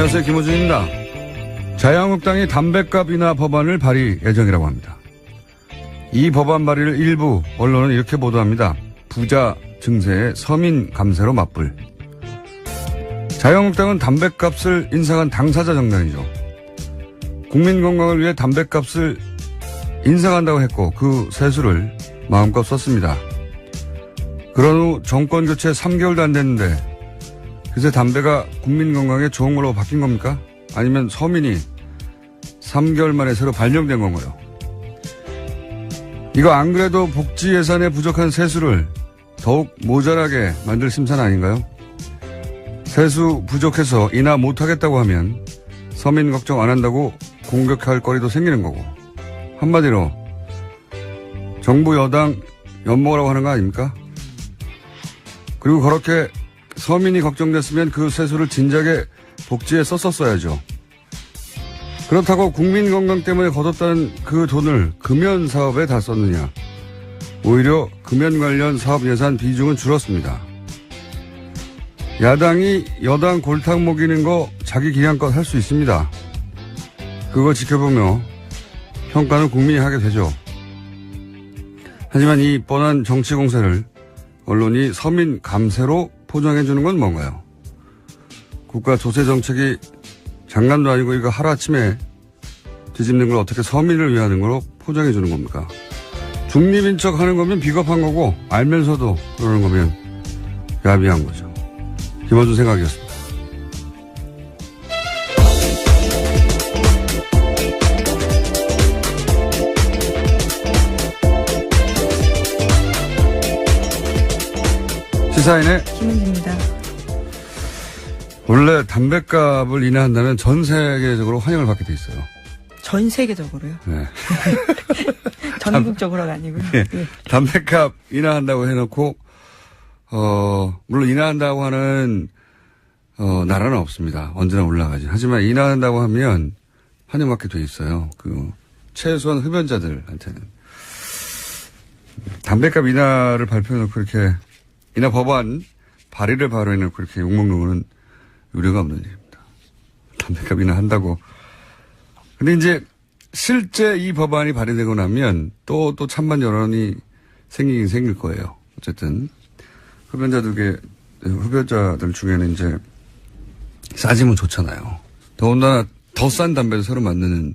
안녕하세요. 김호준입니다. 자유한국당이 담뱃값 인하 법안을 발의 예정이라고 합니다. 이 법안 발의를 일부 언론은 이렇게 보도합니다. 부자 증세에 서민 감세로 맞불. 자유한국당은 담뱃값을 인상한 당사자 정당이죠. 국민 건강을 위해 담뱃값을 인상한다고 했고 그 세수를 마음껏 썼습니다. 그런 후 정권 교체 3개월도 안 됐는데 그새 담배가 국민 건강에 좋은 걸로 바뀐 겁니까? 아니면 서민이 3개월 만에 새로 발령된 건가요? 이거 안 그래도 복지 예산에 부족한 세수를 더욱 모자라게 만들 심산 아닌가요? 세수 부족해서 인하 못하겠다고 하면 서민 걱정 안 한다고 공격할 거리도 생기는 거고 한마디로 정부 여당 엿먹으라고 하는 거 아닙니까? 그리고 그렇게 서민이 걱정됐으면 그 세수를 진작에 복지에 썼었어야죠. 그렇다고 국민 건강 때문에 거뒀다는 그 돈을 금연 사업에 다 썼느냐. 오히려 금연 관련 사업 예산 비중은 줄었습니다. 야당이 여당 골탕 먹이는 거 자기 기량껏 할 수 있습니다. 그거 지켜보며 평가는 국민이 하게 되죠. 하지만 이 뻔한 정치 공세를 언론이 서민 감세로 포장해주는 건 뭔가요? 국가 조세 정책이 장난도 아니고 이거 하루아침에 뒤집는 걸 어떻게 서민을 위하는 걸로 포장해주는 겁니까? 중립인 척 하는 거면 비겁한 거고 알면서도 그러는 거면 야비한 거죠. 김어준 생각이었습니다. 시사인의 김은지입니다. 원래 담뱃값을 인하한다면 전 세계적으로 환영을 받게 돼 있어요. 전 세계적으로요? 네. 전국적으로가 아니고요. 네. 네. 담뱃값 인하한다고 해놓고 물론 인하한다고 하는 나라는 없습니다. 언제나 올라가지. 하지만 인하한다고 하면 환영받게 돼 있어요. 그 최소한 흡연자들한테는 담뱃값 인하를 발표해놓고 이렇게 인하 법안 발의를 바로 해놓고 그렇게 욕먹는 거는 우려가 없는 일입니다. 담뱃값 인하한다고. 근데 이제 실제 이 법안이 발의되고 나면 또 찬반 여론이 생기긴 생길 거예요. 어쨌든 흡연자들 중에는 이제 싸지면 좋잖아요. 더군다나 더 싼 담배를 서로 만드는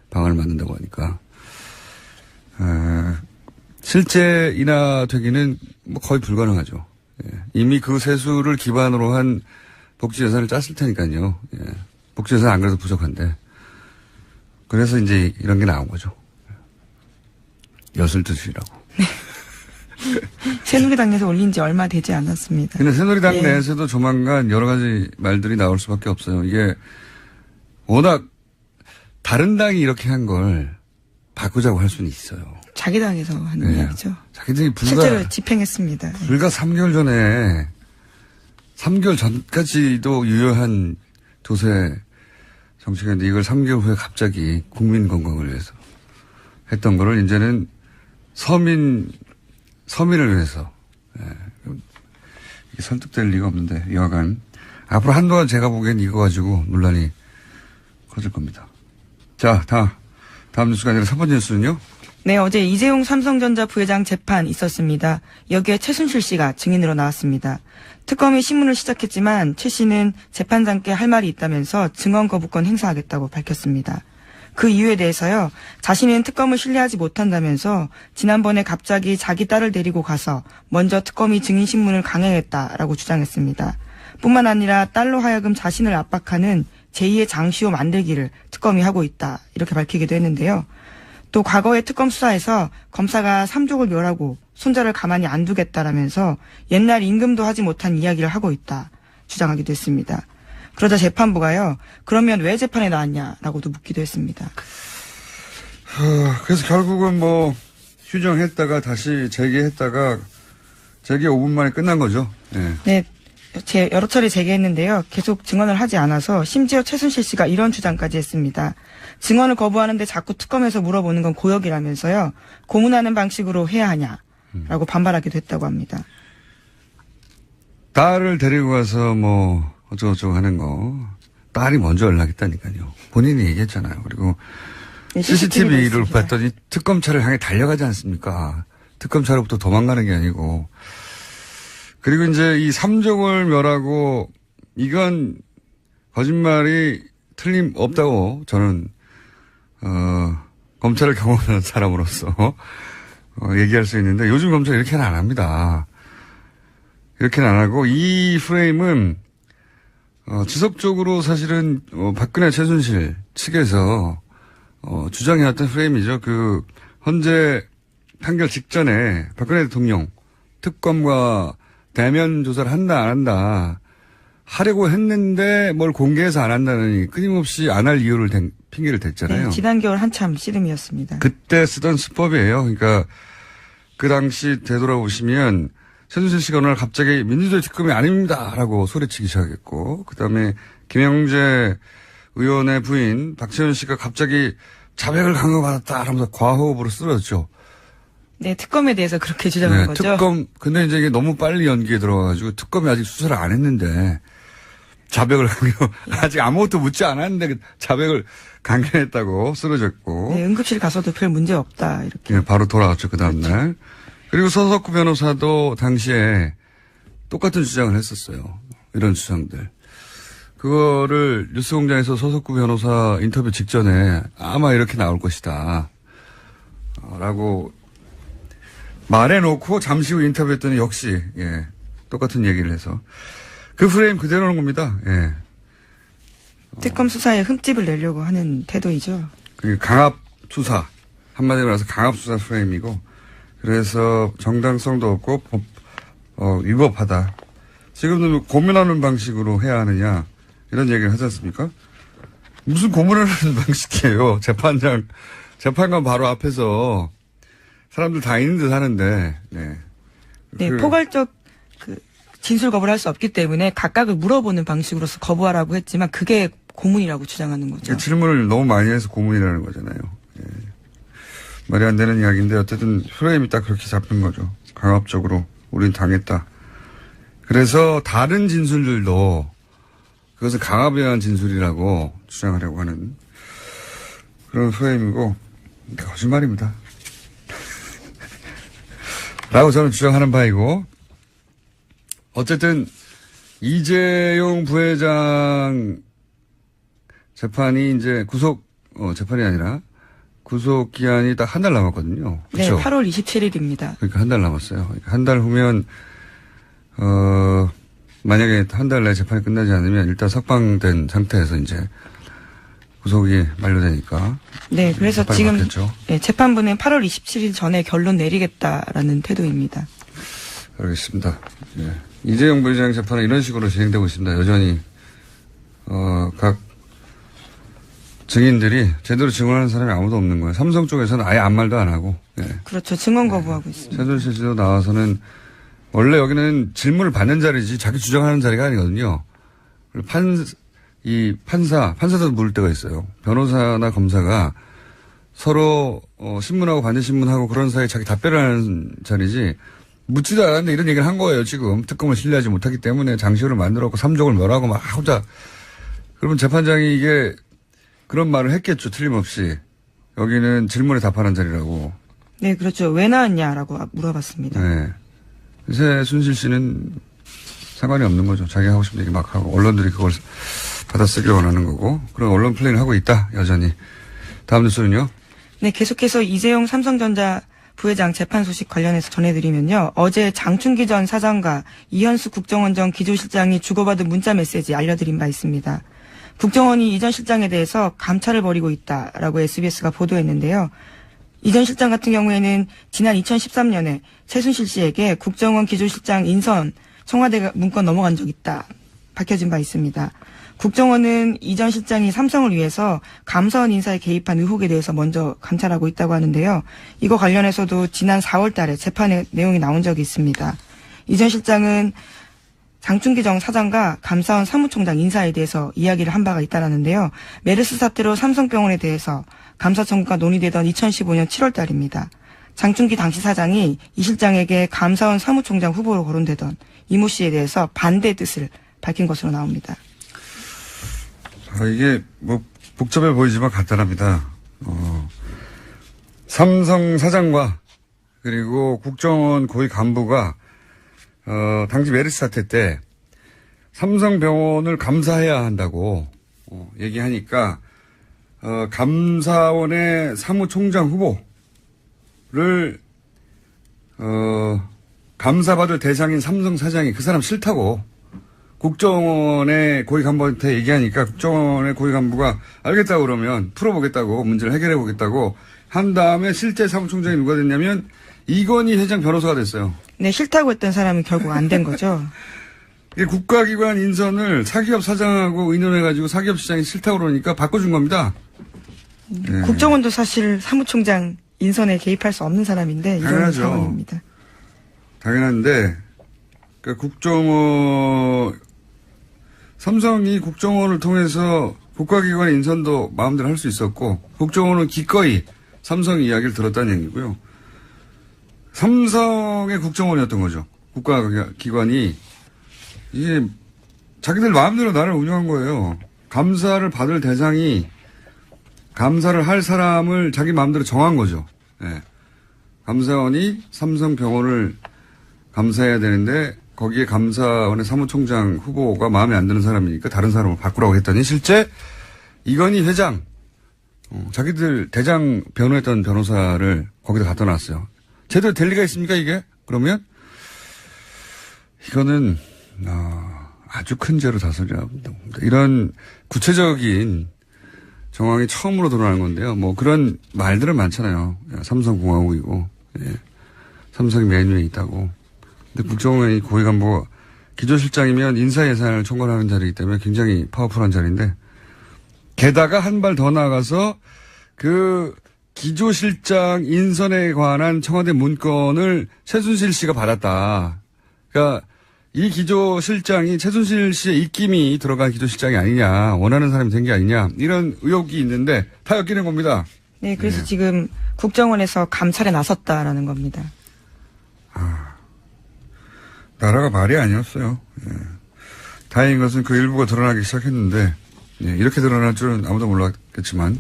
방안을 만든다고 하니까. 실제 인하되기는 뭐 거의 불가능하죠. 예. 이미 그 세수를 기반으로 한 복지 예산을 짰을 테니까요. 예. 복지 예산 안 그래도 부족한데. 그래서 이제 이런 게 나온 거죠. 엿을 드시라고. 네. 새누리당에서 올린 지 얼마 되지 않았습니다. 근데 새누리당 내에서도 조만간 여러 가지 말들이 나올 수밖에 없어요. 이게 워낙 다른 당이 이렇게 한 걸 바꾸자고 할 수는 있어요. 자기 당에서 하는 이야기죠. 자기들이 실제로 집행했습니다. 불과 3개월 전에 3개월 전까지도 유효한 조세 정책인데 이걸 3개월 후에 갑자기 국민 건강을 위해서 했던 거를 이제는 서민을 위해서 이게 설득될 리가 없는데 여하간 앞으로 한동안 제가 보기엔 이거 가지고 논란이 커질 겁니다. 자, 다음 뉴스가 아니라 첫 번째 뉴스는요? 네, 어제 이재용 삼성전자 부회장 재판 있었습니다. 여기에 최순실 씨가 증인으로 나왔습니다. 특검이 신문을 시작했지만 최 씨는 재판장께 할 말이 있다면서 증언 거부권 행사하겠다고 밝혔습니다. 그 이유에 대해서요, 자신은 특검을 신뢰하지 못한다면서 지난번에 갑자기 자기 딸을 데리고 가서 먼저 특검이 증인 신문을 강행했다라고 주장했습니다. 뿐만 아니라 딸로 하여금 자신을 압박하는 제2의 장시호 만들기를 특검이 하고 있다, 이렇게 밝히기도 했는데요. 또 과거의 특검 수사에서 검사가 삼족을 멸하고 손자를 가만히 안 두겠다라면서 옛날 임금도 하지 못한 이야기를 하고 있다 주장하기도 했습니다. 그러자 재판부가요, 그러면 왜 재판에 나왔냐라고도 묻기도 했습니다. 그래서 결국은 뭐 휴정했다가 다시 재개했다가 재개 5분 만에 끝난 거죠. 네. 여러 차례 재개했는데요. 계속 증언을 하지 않아서 심지어 최순실 씨가 이런 주장까지 했습니다. 증언을 거부하는데 자꾸 특검에서 물어보는 건 고역이라면서요. 고문하는 방식으로 해야 하냐라고 반발하기도 했다고 합니다. 딸을 데리고 가서 뭐 어쩌고저쩌고 하는 거. 딸이 먼저 연락했다니까요. 본인이 얘기했잖아요. 그리고 네, CCTV를 봤더니 특검차를 향해 달려가지 않습니까? 특검차로부터 도망가는 게 아니고. 그리고 이제 이 삼종을 멸하고 이건 거짓말이 틀림없다고 저는 검찰을 경험하는 사람으로서 얘기할 수 있는데 요즘 검찰이 이렇게는 안 합니다. 이렇게는 안 하고 이 프레임은 지속적으로 사실은 박근혜 최순실 측에서 주장해왔던 프레임이죠. 그 헌재 판결 직전에 박근혜 대통령 특검과 대면 조사를 한다 안 한다 하려고 했는데 뭘 공개해서 안 한다느니 끊임없이 안 할 이유를 핑계를 댔잖아요. 네, 지난 겨울 한참 씨름이었습니다. 그때 쓰던 수법이에요. 그러니까 그 당시 되돌아보시면 최순실 씨가 어느 날 갑자기 민주주의 특검이 아닙니다 라고 소리치기 시작했고 그다음에 김영재 의원의 부인 박채원 씨가 갑자기 자백을 강요받았다 하면서 과호흡으로 쓰러졌죠. 네, 특검에 대해서 그렇게 주장한 네, 거죠. 특검, 근데 이제 이게 너무 빨리 연기에 들어가가지고 특검이 아직 수사를 안 했는데 자백을 강요, 아직 아무것도 묻지 않았는데 자백을 강요했다고 쓰러졌고. 네, 응급실 가서도 별 문제 없다, 이렇게. 네, 바로 돌아왔죠, 그 다음날. 그리고 서석구 변호사도 당시에 똑같은 주장을 했었어요. 이런 주장들. 그거를 뉴스공장에서 서석구 변호사 인터뷰 직전에 아마 이렇게 나올 것이다. 라고 말해놓고 잠시 후 인터뷰했더니 역시, 예, 똑같은 얘기를 해서. 그 프레임 그대로는 겁니다, 예. 특검 수사에 흠집을 내려고 하는 태도이죠. 강압 수사. 한마디로 말해서 강압 수사 프레임이고, 그래서 정당성도 없고, 위법하다. 지금도 고문하는 방식으로 해야 하느냐, 이런 얘기를 하지 않습니까? 무슨 고문을 하는 방식이에요. 재판관 바로 앞에서 사람들 다 있는 듯 하는데, 네. 네, 포괄적 진술 거부를 할 수 없기 때문에 각각을 물어보는 방식으로서 거부하라고 했지만 그게 고문이라고 주장하는 거죠. 질문을 너무 많이 해서 고문이라는 거잖아요. 예. 말이 안 되는 이야기인데 어쨌든 프레임이 딱 그렇게 잡힌 거죠. 강압적으로 우린 당했다. 그래서 다른 진술들도 그것은 강압에 의한 진술이라고 주장하려고 하는 그런 프레임이고 거짓말입니다. 라고 저는 주장하는 바이고 어쨌든 이재용 부회장 재판이 이제 재판이 아니라 구속 기한이 딱 한 달 남았거든요. 그렇죠? 네, 8월 27일입니다. 그러니까 한 달 남았어요. 그러니까 한 달 후면 만약에 한 달 내에 재판이 끝나지 않으면 일단 석방된 상태에서 이제 구속이 만료되니까. 네, 그래서 지금 맞겠죠. 네, 재판부는 8월 27일 전에 결론 내리겠다라는 태도입니다. 알겠습니다. 예. 이재용 부회장 재판은 이런 식으로 진행되고 있습니다. 여전히 각 증인들이 제대로 증언하는 사람이 아무도 없는 거예요. 삼성 쪽에서는 아예 아무 말도 안 하고. 예. 그렇죠. 증언 거부하고 있습니다. 최순실 씨도 나와서는 원래 여기는 질문을 받는 자리지 자기 주장하는 자리가 아니거든요. 판사도 물을 때가 있어요. 변호사나 검사가 서로 신문하고 반대 신문하고 그런 사이에 자기 답변을 하는 자리지 묻지도 않았는데 이런 얘기를 한 거예요. 지금 특검을 신뢰하지 못하기 때문에 장시호를 만들었고 삼족을 멸하고 막 혼자. 그러면 재판장이 이게 그런 말을 했겠죠. 틀림없이. 여기는 질문에 답하는 자리라고. 네, 그렇죠. 왜 나왔냐라고 물어봤습니다. 네. 최순실 씨는 상관이 없는 거죠. 자기가 하고 싶은 얘기 막 하고 언론들이 그걸 받아쓰기를 원하는 거고 그런 언론 플레이를 하고 있다. 여전히. 다음 뉴스는요. 네, 계속해서 이재용 삼성전자 부회장 재판 소식 관련해서 전해드리면요. 어제 장충기 전 사장과 이현수 국정원 전 기조실장이 주고받은 문자 메시지 알려드린 바 있습니다. 국정원이 이 전 실장에 대해서 감찰을 벌이고 있다라고 SBS가 보도했는데요. 이 전 실장 같은 경우에는 지난 2013년에 최순실 씨에게 국정원 기조실장 인선 청와대 문건 넘어간 적 있다 밝혀진 바 있습니다. 국정원은 이 전 실장이 삼성을 위해서 감사원 인사에 개입한 의혹에 대해서 먼저 감찰하고 있다고 하는데요. 이거 관련해서도 지난 4월 달에 재판에 내용이 나온 적이 있습니다. 이 전 실장은 장충기 전 사장과 감사원 사무총장 인사에 대해서 이야기를 한 바가 있다라는데요. 메르스 사태로 삼성병원에 대해서 감사 청구가 논의되던 2015년 7월 달입니다. 장충기 당시 사장이 이 실장에게 감사원 사무총장 후보로 거론되던 이모 씨에 대해서 반대 뜻을 밝힌 것으로 나옵니다. 이게 뭐 복잡해 보이지만 간단합니다. 삼성 사장과 그리고 국정원 고위 간부가 당시 메르스 사태 때 삼성병원을 감사해야 한다고 얘기하니까 감사원의 사무총장 후보를 감사받을 대상인 삼성 사장이 그 사람 싫다고 국정원의 고위 간부한테 얘기하니까 국정원의 고위 간부가 알겠다고 그러면 풀어보겠다고 문제를 해결해보겠다고 한 다음에 실제 사무총장이 누가 됐냐면 이건희 회장 변호사가 됐어요. 네, 싫다고 했던 사람은 결국 안 된 거죠. 이게 국가기관 인선을 사기업 사장하고 의논해가지고 사기업 시장이 싫다고 그러니까 바꿔준 겁니다. 네. 국정원도 사실 사무총장 인선에 개입할 수 없는 사람인데 이런 당연하죠. 상황입니다. 당연한데 그러니까 삼성이 국정원을 통해서 국가기관 인선도 마음대로 할 수 있었고 국정원은 기꺼이 삼성 이야기를 들었다는 얘기고요. 삼성의 국정원이었던 거죠. 국가기관이 이게 자기들 마음대로 나를 운영한 거예요. 감사를 받을 대상이 감사를 할 사람을 자기 마음대로 정한 거죠. 네. 감사원이 삼성병원을 감사해야 되는데 거기에 감사원의 사무총장 후보가 마음에 안 드는 사람이니까 다른 사람을 바꾸라고 했더니 실제 이건희 회장 자기들 대장 변호했던 변호사를 거기다 갖다 놨어요. 제대로 될 리가 있습니까 이게? 그러면 이거는 아주 큰 죄로 다스려야 합니다. 이런 구체적인 정황이 처음으로 드러나는 건데요. 뭐 그런 말들은 많잖아요. 삼성공화국이고 삼성이 맨 위에 있다고. 근데 국정원의 고위 간부가 기조실장이면 인사예산을 총괄하는 자리이기 때문에 굉장히 파워풀한 자리인데 게다가 한 발 더 나아가서 그 기조실장 인선에 관한 청와대 문건을 최순실 씨가 받았다. 그러니까 이 기조실장이 최순실 씨의 입김이 들어간 기조실장이 아니냐, 원하는 사람이 된 게 아니냐, 이런 의혹이 있는데 다 엮이는 겁니다. 네, 그래서 지금 국정원에서 감찰에 나섰다라는 겁니다. 나라가 말이 아니었어요. 다행인 것은 그 일부가 드러나기 시작했는데 이렇게 드러날 줄은 아무도 몰랐겠지만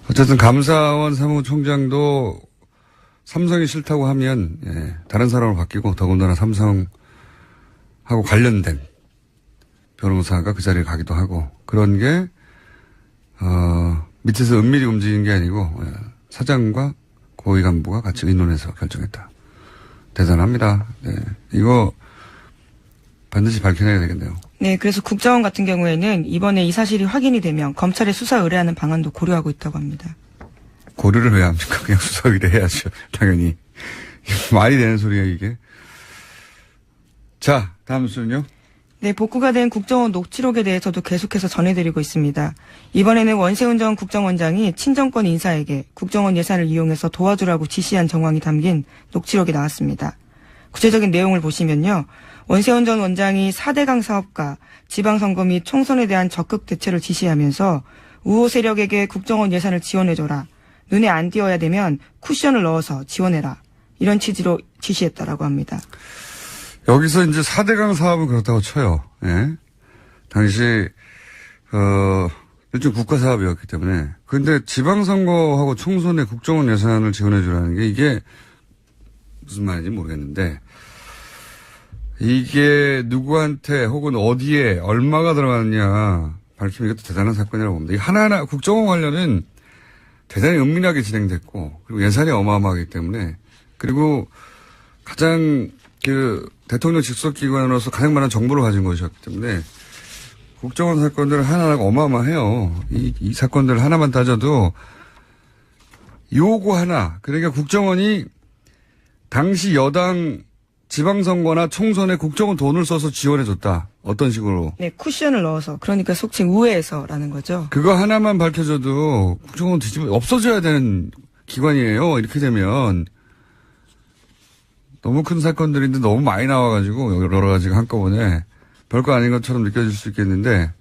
어쨌든 감사원 사무총장도 삼성이 싫다고 하면 다른 사람으로 바뀌고 더군다나 삼성하고 관련된 변호사가 그 자리에 가기도 하고 그런 게 밑에서 은밀히 움직인 게 아니고 사장과 고위 간부가 같이 의논해서 결정했다. 대단합니다. 네. 이거 반드시 밝혀내야 되겠네요. 네, 그래서 국정원 같은 경우에는 이번에 이 사실이 확인이 되면 검찰에 수사 의뢰하는 방안도 고려하고 있다고 합니다. 고려를 왜 합니까? 그냥 수사 의뢰해야죠. 당연히. 말이 되는 소리예요, 이게. 자, 다음 순요. 네, 복구가 된 국정원 녹취록에 대해서도 계속해서 전해드리고 있습니다. 이번에는 원세훈 전 국정원장이 친정권 인사에게 국정원 예산을 이용해서 도와주라고 지시한 정황이 담긴 녹취록이 나왔습니다. 구체적인 내용을 보시면요. 원세훈 전 원장이 4대강 사업과 지방선거 및 총선에 대한 적극 대처를 지시하면서 우호 세력에게 국정원 예산을 지원해줘라. 눈에 안 띄어야 되면 쿠션을 넣어서 지원해라. 이런 취지로 지시했다라고 합니다. 여기서 이제 4대강 사업은 그렇다고 쳐요. 예. 당시, 일종 국가 사업이었기 때문에. 근데 지방선거하고 총선에 국정원 예산을 지원해주라는 게 이게 무슨 말인지 모르겠는데 이게 누구한테 혹은 어디에 얼마가 들어갔느냐 밝히면 이것도 대단한 사건이라고 봅니다. 이 하나하나 국정원 관련은 대단히 은밀하게 진행됐고 그리고 예산이 어마어마하기 때문에 그리고 가장 대통령 직속기관으로서 가장 많은 정보를 가진 것이었기 때문에 국정원 사건들은 하나하나가 어마어마해요. 이 사건들 하나만 따져도 요거 하나 그러니까 국정원이 당시 여당 지방선거나 총선에 국정원 돈을 써서 지원해줬다. 어떤 식으로? 네, 쿠션을 넣어서. 그러니까 속칭 우회해서라는 거죠. 그거 하나만 밝혀줘도 국정원 뒤집어 없어져야 되는 기관이에요. 이렇게 되면. 너무 큰 사건들인데 너무 많이 나와가지고 여러 가지가 한꺼번에 별거 아닌 것처럼 느껴질 수 있겠는데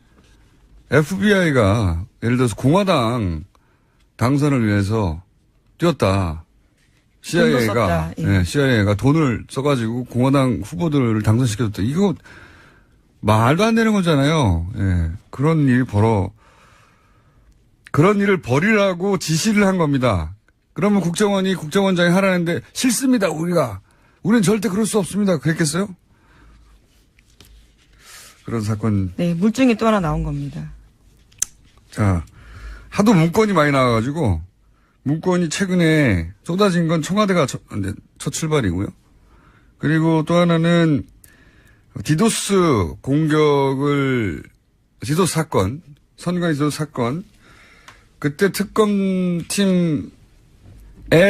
FBI가 예를 들어서 공화당 당선을 위해서 뛰었다. CIA가 돈을 써가지고 공화당 후보들을 당선시켜줬다. 이거 말도 안 되는 거잖아요. 예. 그런 일을 벌이라고 지시를 한 겁니다. 그러면 국정원이 국정원장이 하라는데 싫습니다, 우리는 절대 그럴 수 없습니다. 그랬겠어요? 그런 사건. 네, 물증이 또 하나 나온 겁니다. 자, 하도 문건이 많이 나와가지고, 문건이 최근에 쏟아진 건 청와대가 첫 출발이고요. 그리고 또 하나는 디도스 사건, 선거 디도스 사건, 그때 특검팀에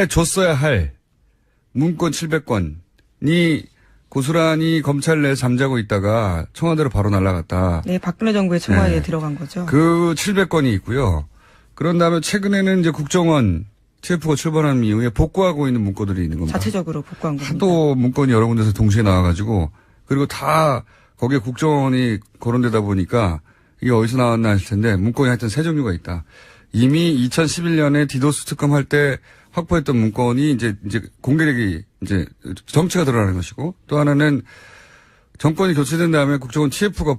줬어야 할 문건 700건이 고스란히 검찰 내에 잠자고 있다가 청와대로 바로 날아갔다. 네, 박근혜 정부의 청와대에 들어간 거죠. 그 700건이 있고요. 그런 다음에 최근에는 이제 국정원 TF가 출범한 이후에 복구하고 있는 문건들이 있는 겁니다. 자체적으로 복구한 겁니다. 하도 문건이 여러 군데서 동시에 나와가지고, 그리고 다 거기에 국정원이 거론되다 보니까 이게 어디서 나왔나 하실 텐데, 문건이 하여튼 세 종류가 있다. 이미 2011년에 디도스 특검 할 때 확보했던 문건이 이제 공개력이 이제 정체가 드러나는 것이고, 또 하나는 정권이 교체된 다음에 국정원 TF가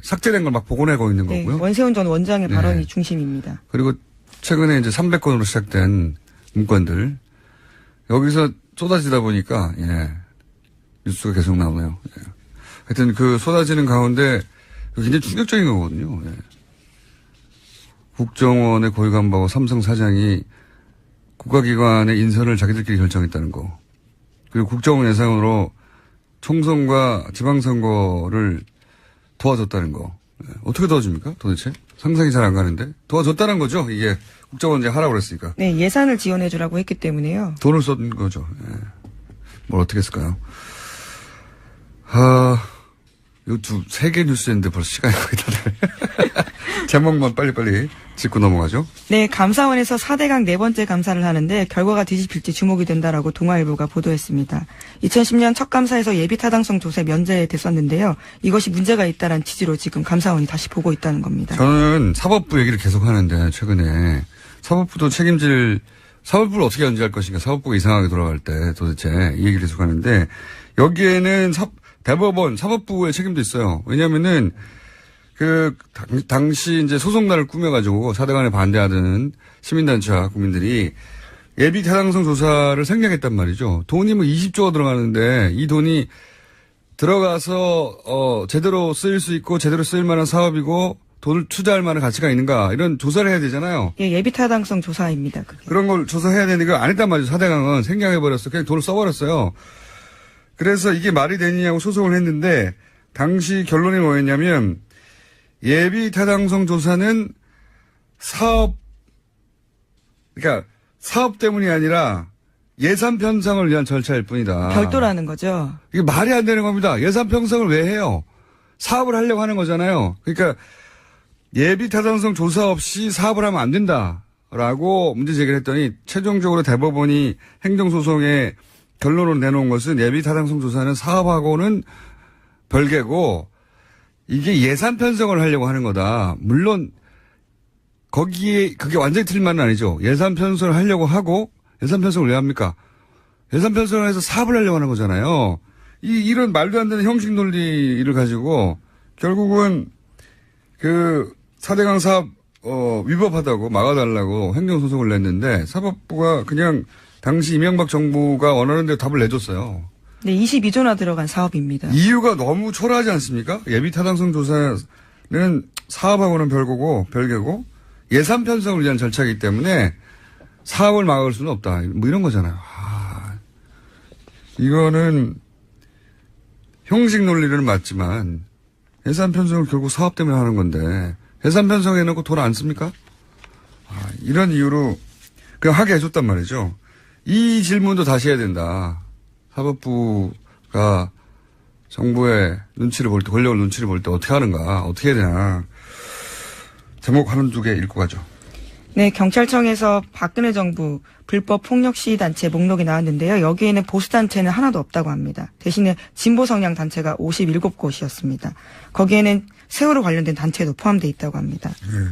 삭제된 걸 막 복원하고 있는 네, 거고요. 원세훈 전 원장의 네. 발언이 중심입니다. 그리고 최근에 이제 300건으로 시작된 문건들. 여기서 쏟아지다 보니까, 뉴스가 계속 나오네요. 예. 하여튼 그 쏟아지는 가운데 굉장히 충격적인 거거든요. 예. 국정원의 고위 간부하고 삼성 사장이 국가기관의 인선을 자기들끼리 결정했다는 거. 그리고 국정원 예상으로 총선과 지방선거를 도와줬다는 거. 어떻게 도와줍니까? 도대체? 상상이 잘 안 가는데. 도와줬다는 거죠. 이게 국정원 이제 하라고 그랬으니까. 네, 예산을 지원해주라고 했기 때문에요. 돈을 쏜 거죠. 예. 뭘 어떻게 했을까요? 요 세 개 뉴스였는데 벌써 시간이 거의 다 돼요. 제목만 빨리빨리 짚고 넘어가죠. 네, 감사원에서 4대강 네 번째 감사를 하는데 결과가 뒤집힐지 주목이 된다라고 동아일보가 보도했습니다. 2010년 첫 감사에서 예비 타당성 조사에 면제됐었는데요. 이것이 문제가 있다는 취지로 지금 감사원이 다시 보고 있다는 겁니다. 저는 사법부 얘기를 계속 하는데 최근에 사법부도 사법부를 어떻게 연주할 것인가, 사법부가 이상하게 돌아갈 때 도대체 이 얘기를 계속 하는데 여기에는 대법원 사법부의 책임도 있어요. 왜냐면은 당시 이제 소송단을 꾸며가지고 4대강에 반대하던 시민단체와 국민들이 예비 타당성 조사를 생략했단 말이죠. 돈이 20조가 들어가는데 이 돈이 들어가서, 제대로 쓰일 수 있고 제대로 쓰일 만한 사업이고 돈을 투자할 만한 가치가 있는가 이런 조사를 해야 되잖아요. 예, 예비 타당성 조사입니다. 그게. 그런 걸 조사해야 되는 걸 안 했단 말이죠. 4대강은 생략해버렸어. 그냥 돈을 써버렸어요. 그래서 이게 말이 되느냐고 소송을 했는데 당시 결론이 뭐였냐면 예비 타당성 조사는 그러니까 사업 때문이 아니라 예산 편성을 위한 절차일 뿐이다. 별도라는 거죠. 이게 말이 안 되는 겁니다. 예산 편성을 왜 해요? 사업을 하려고 하는 거잖아요. 그러니까 예비 타당성 조사 없이 사업을 하면 안 된다라고 문제 제기를 했더니 최종적으로 대법원이 행정소송에 결론을 내놓은 것은 예비 타당성 조사는 사업하고는 별개고 이게 예산 편성을 하려고 하는 거다. 물론 그게 완전히 틀린 말은 아니죠. 예산 편성을 하려고 하고 예산 편성을 왜 합니까? 예산 편성을 해서 사업을 하려고 하는 거잖아요. 이런 말도 안 되는 형식 논리를 가지고 결국은 4대강 사업 위법하다고 막아달라고 행정소송을 냈는데 사법부가 그냥 당시 이명박 정부가 원하는 대로 답을 내줬어요. 네, 22조나 들어간 사업입니다. 이유가 너무 초라하지 않습니까? 예비 타당성 조사는 사업하고는 별개고 예산 편성을 위한 절차이기 때문에 사업을 막을 수는 없다. 뭐 이런 거잖아요. 이거는 형식 논리는 맞지만 예산 편성을 결국 사업 때문에 하는 건데 예산 편성해놓고 돈 안 씁니까? 이런 이유로 그냥 하게 해줬단 말이죠. 이 질문도 다시 해야 된다. 사법부가 정부의 눈치를 볼 때, 권력을 눈치를 볼 때 어떻게 하는가, 어떻게 해야 되나. 제목 하나 두 개 읽고 가죠. 네, 경찰청에서 박근혜 정부 불법 폭력 시위 단체 목록이 나왔는데요. 여기에는 보수 단체는 하나도 없다고 합니다. 대신에 진보 성향 단체가 57곳이었습니다. 거기에는 세월호 관련된 단체도 포함되어 있다고 합니다. 네.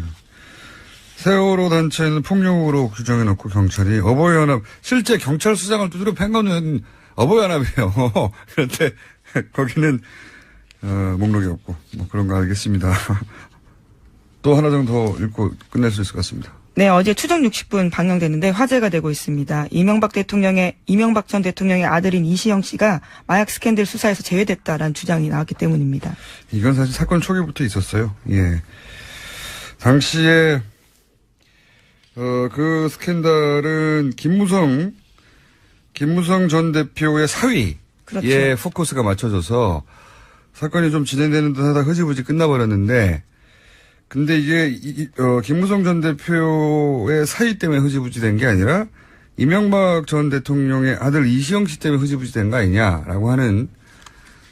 세월호 단체는 폭력으로 규정해놓고 경찰이 어버이연합, 실제 경찰서장을 두드려 팬 거는 어버이연합이에요. 그런데 거기는 목록이 없고, 뭐 그런 거 알겠습니다. 또 하나 정도 읽고 끝낼 수 있을 것 같습니다. 네, 어제 추정 60분 방영됐는데 화제가 되고 있습니다. 이명박 전 대통령의 아들인 이시영 씨가 마약 스캔들 수사에서 제외됐다라는 주장이 나왔기 때문입니다. 이건 사실 사건 초기부터 있었어요. 예. 당시에, 그 스캔들은 김무성 전 대표의 사위에 그렇죠. 포커스가 맞춰져서 사건이 좀 진행되는 듯 하다 흐지부지 끝나버렸는데, 근데 이게, 김무성 전 대표의 사위 때문에 흐지부지 된 게 아니라, 이명박 전 대통령의 아들 이시영 씨 때문에 흐지부지 된 거 아니냐라고 하는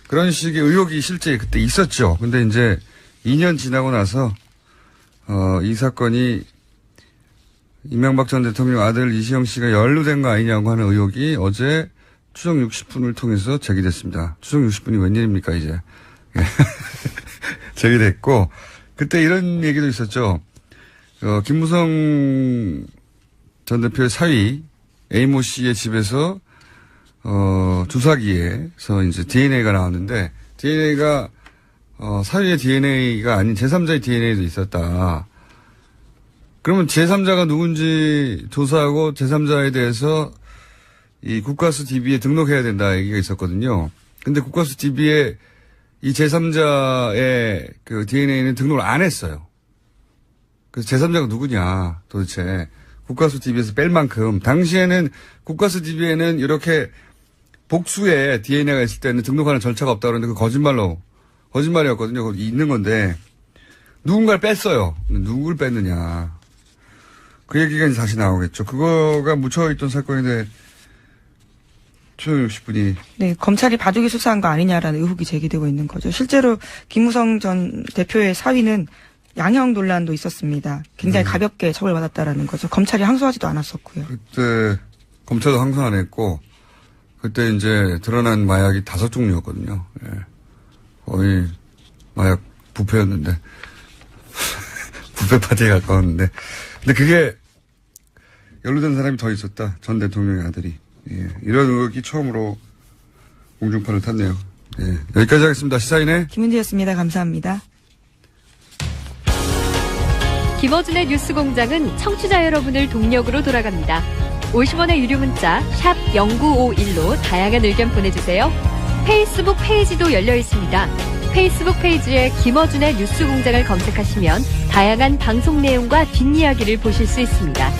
그런 식의 의혹이 실제 그때 있었죠. 근데 이제 2년 지나고 나서, 이 사건이 이명박 전 대통령 아들 이시영 씨가 연루된 거 아니냐고 하는 의혹이 어제 추정 60분을 통해서 제기됐습니다. 추정 60분이 웬일입니까, 이제. 제기됐고, 그때 이런 얘기도 있었죠. 김무성 전 대표의 사위, A모 씨의 집에서, 주사기에서 이제 DNA가 나왔는데, DNA가, 사위의 DNA가 아닌 제3자의 DNA도 있었다. 그러면 제3자가 누군지 조사하고 제3자에 대해서 이 국가수 DB에 등록해야 된다 얘기가 있었거든요. 근데 국가수 DB에 이 제3자의 그 DNA는 등록을 안 했어요. 그래서 제3자가 누구냐, 도대체. 국가수 DB에서 뺄 만큼. 당시에는 국가수 DB에는 이렇게 복수의 DNA가 있을 때는 등록하는 절차가 없다 그러는데 그 거짓말이었거든요. 거기 있는 건데. 누군가를 뺐어요. 누굴 뺐느냐. 그 얘기가 이제 다시 나오겠죠. 그거가 묻혀있던 사건에 대해 추정 60분이. 네, 검찰이 바둑이 수사한 거 아니냐라는 의혹이 제기되고 있는 거죠. 실제로 김무성 전 대표의 사위는 양형 논란도 있었습니다. 굉장히 가볍게 처벌받았다라는 거죠. 검찰이 항소하지도 않았었고요. 그때 검찰도 항소 안 했고 그때 이제 드러난 마약이 5종류였거든요. 예. 거의 마약 부패였는데 부패 파티에 가까웠는데 근데 그게 연루된 사람이 더 있었다. 전 대통령의 아들이. 예, 이런 의혹이 처음으로 공중파를 탔네요. 예, 여기까지 하겠습니다. 시사인의 김은지였습니다. 감사합니다. 김어준의 뉴스공장은 청취자 여러분을 동력으로 돌아갑니다. 50원의 유료 문자 샵 0951로 다양한 의견 보내주세요. 페이스북 페이지도 열려 있습니다. 페이스북 페이지에 김어준의 뉴스공장을 검색하시면 다양한 방송 내용과 뒷이야기를 보실 수 있습니다.